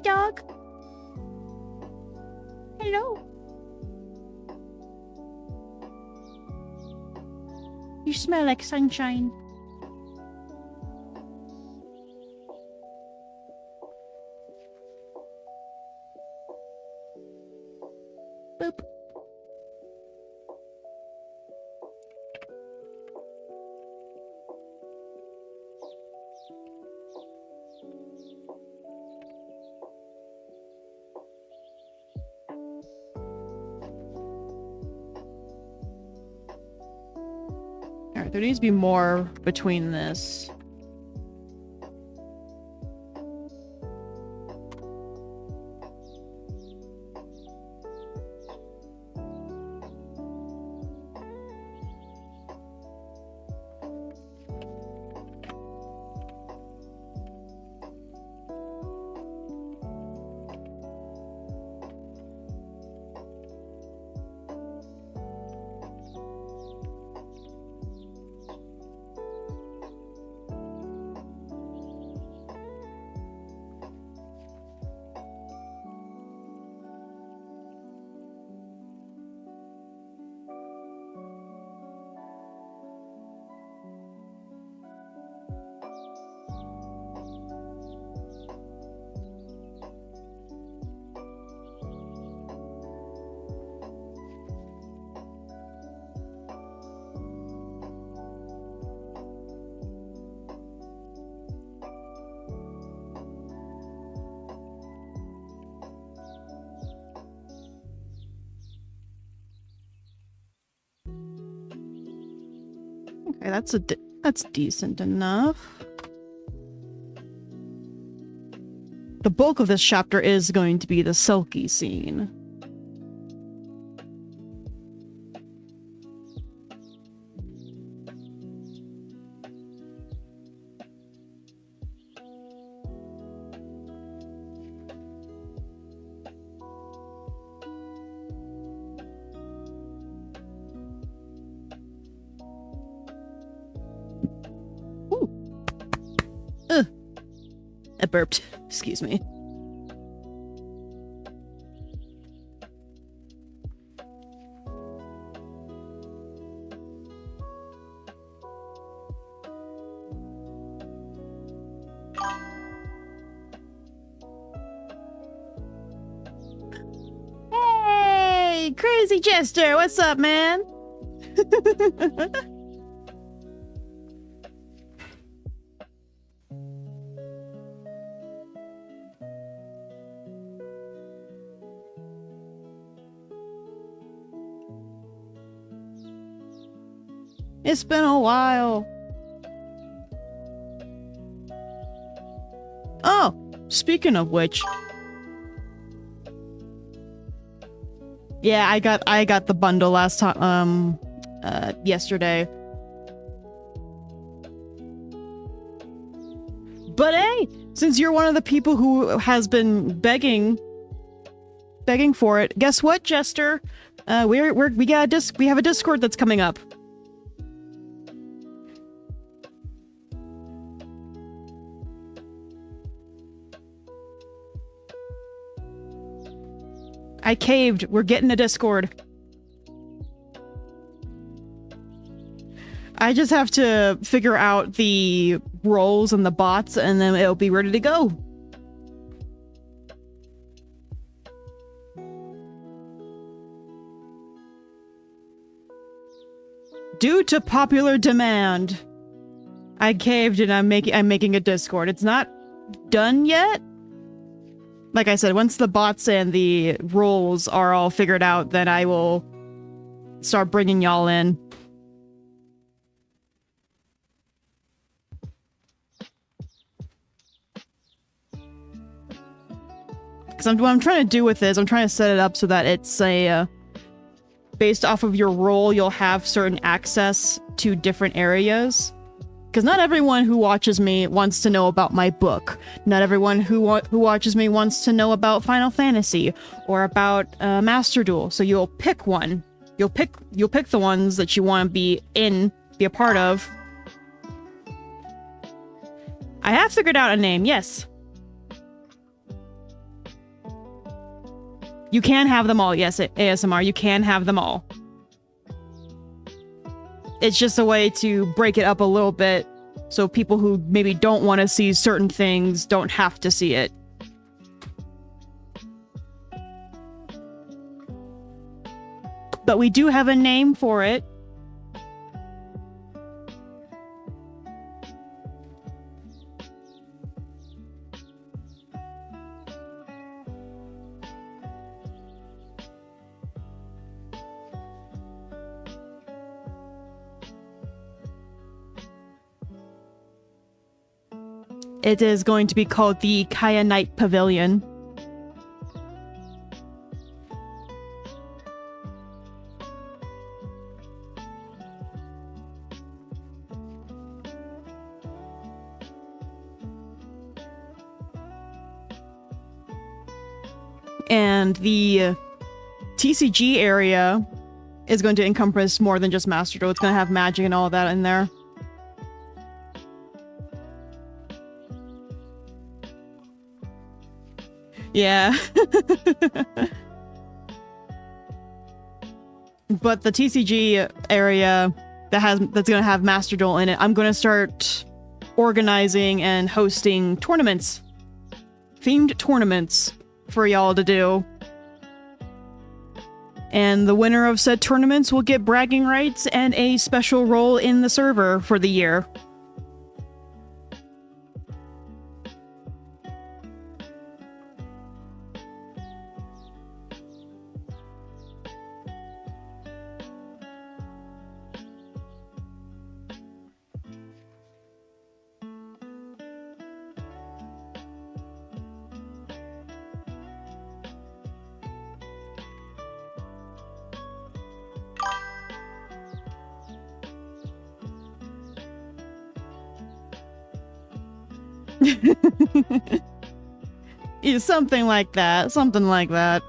Dog. Hello. You smell like sunshine. Boop. Alright, there needs to be more between this. Okay, that's decent enough. The bulk of this chapter is going to be the Selkie scene. I burped. Excuse me. Hey, Crazy Jester, what's up, man? It's been a while. Oh, speaking of which. Yeah, I got the bundle last time, yesterday. But hey, since you're one of the people who has been begging for it, guess what, Jester? We have a Discord that's coming up. I caved. We're getting a Discord. I just have to figure out the roles and the bots, and then it'll be ready to go. Due to popular demand, I caved and I'm making a Discord. It's not done yet. Like I said, once the bots and the roles are all figured out, then I will start bringing y'all in. Because what I'm trying to do with this, I'm trying to set it up so that it's a... based off of your role, you'll have certain access to different areas. Because not everyone who watches me wants to know about my book. Not everyone who watches me wants to know about Final Fantasy or about Master Duel. So you'll pick one. You'll pick the ones that you want to be a part of. I have figured out a name, yes. You can have them all, yes, ASMR, you can have them all. It's just a way to break it up a little bit so people who maybe don't want to see certain things don't have to see it. But we do have a name for it. It is going to be called the Kaya Night Pavilion. And the TCG area is going to encompass more than just Master Duel. It's going to have magic and all of that in there. Yeah. But the TCG area that's going to have Master Duel in it, I'm going to start organizing and hosting tournaments. Themed tournaments for y'all to do. And the winner of said tournaments will get bragging rights and a special role in the server for the year. Yeah, something like that. Something like that.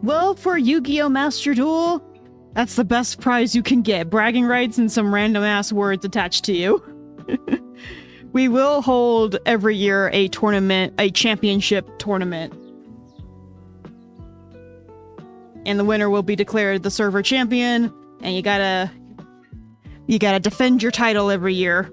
Well, for Yu-Gi-Oh! Master Duel, that's the best prize you can get. Bragging rights and some random-ass words attached to you. We will hold every year a tournament, a championship tournament. And the winner will be declared the server champion, and you gotta defend your title every year.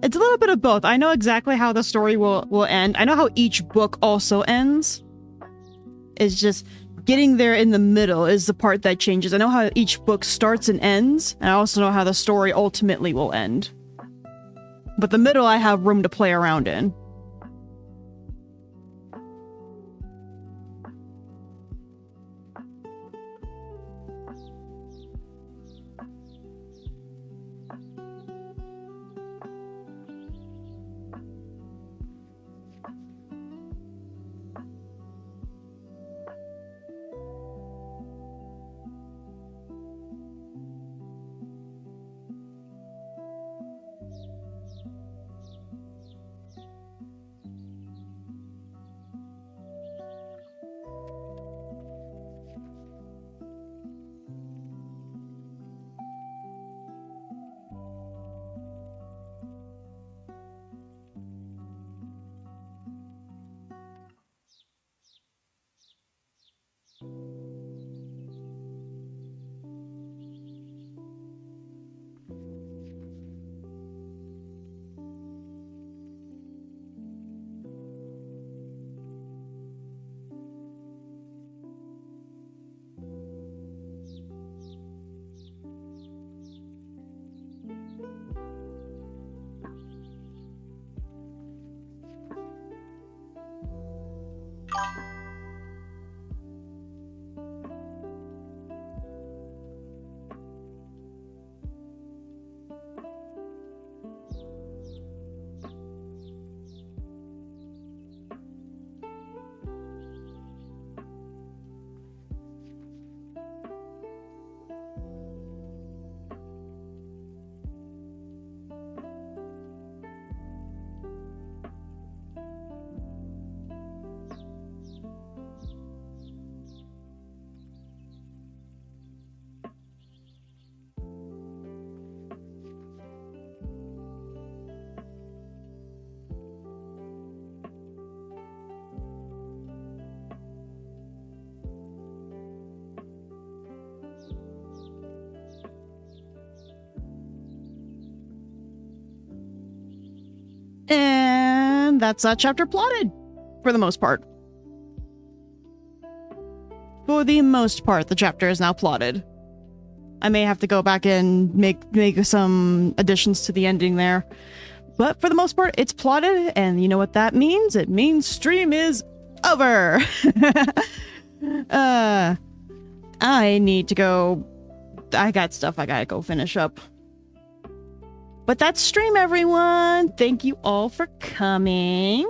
It's a little bit of both. I know exactly how the story will end. I know how each book also ends. It's just getting there in the middle is the part that changes. I know how each book starts and ends, and I also know how the story ultimately will end. But the middle I have room to play around in. And that's that chapter plotted, for the most part. For the most part, the chapter is now plotted. I may have to go back and make some additions to the ending there. But for the most part, it's plotted, and you know what that means? It means stream is over! I need to go... I got stuff I gotta go finish up. But that's stream, everyone! Thank you all for coming.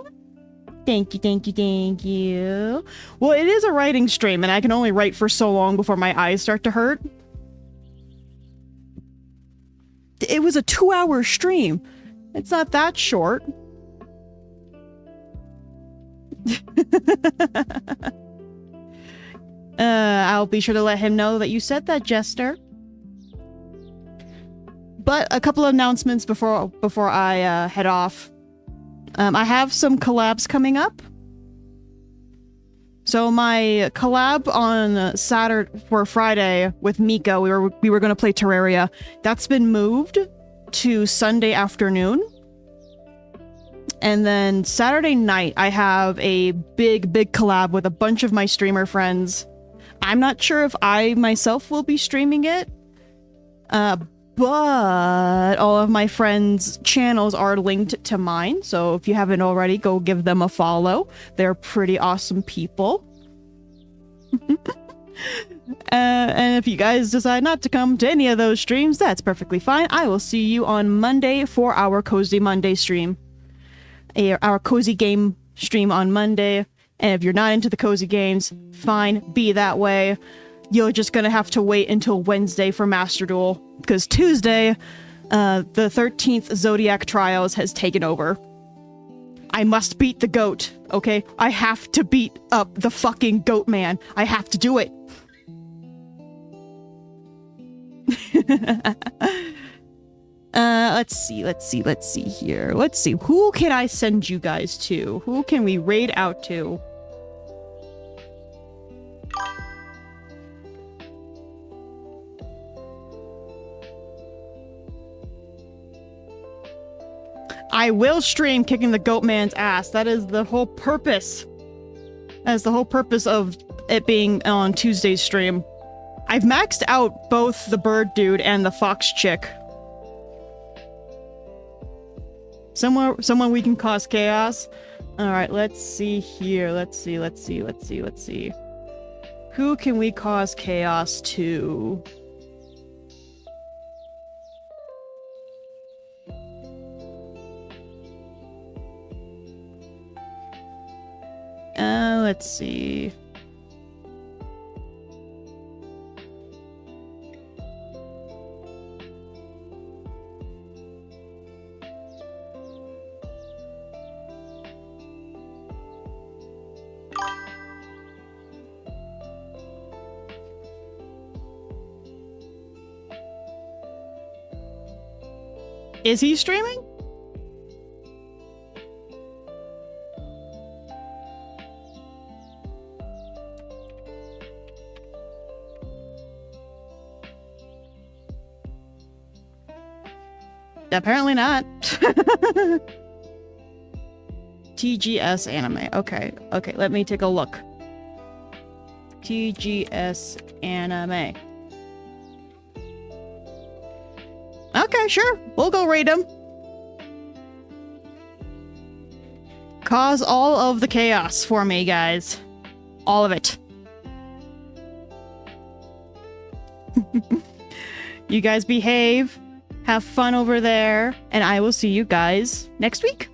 Thank you, thank you, thank you. Well, it is a writing stream, and I can only write for so long before my eyes start to hurt. It was a 2-hour stream. It's not that short. I'll be sure to let him know that you said that, Jester. But a couple of announcements before I head off. I have some collabs coming up. So my collab on Saturday for Friday with Mika, we were going to play Terraria. That's been moved to Sunday afternoon. And then Saturday night, I have a big collab with a bunch of my streamer friends. I'm not sure if I myself will be streaming it, but all of my friends' channels are linked to mine. So if you haven't already, go give them a follow. They're pretty awesome people. And if you guys decide not to come to any of those streams, that's perfectly fine. I will see you on Monday for our Cozy Monday stream. Our cozy game stream on Monday. And if you're not into the cozy games, fine, be that way. You're just gonna have to wait until Wednesday for Master Duel, because Tuesday, the 13th Zodiac Trials has taken over. I must beat the goat, okay? I have to beat up the fucking goat man. I have to do it. Let's see here. Let's see. Who can I send you guys to? Who can we raid out to? I will stream kicking the goat man's ass. That is the whole purpose. That is the whole purpose of it being on Tuesday's stream. I've maxed out both the bird dude and the fox chick. Someone we can cause chaos. Alright, let's see here. Let's see. Who can we cause chaos to? Let's see. Is he streaming? Apparently not. TGS anime. Okay, let me take a look. TGS anime. Okay, sure. We'll go raid him. Cause all of the chaos for me, guys. All of it. You guys behave. Have fun over there. And I will see you guys next week.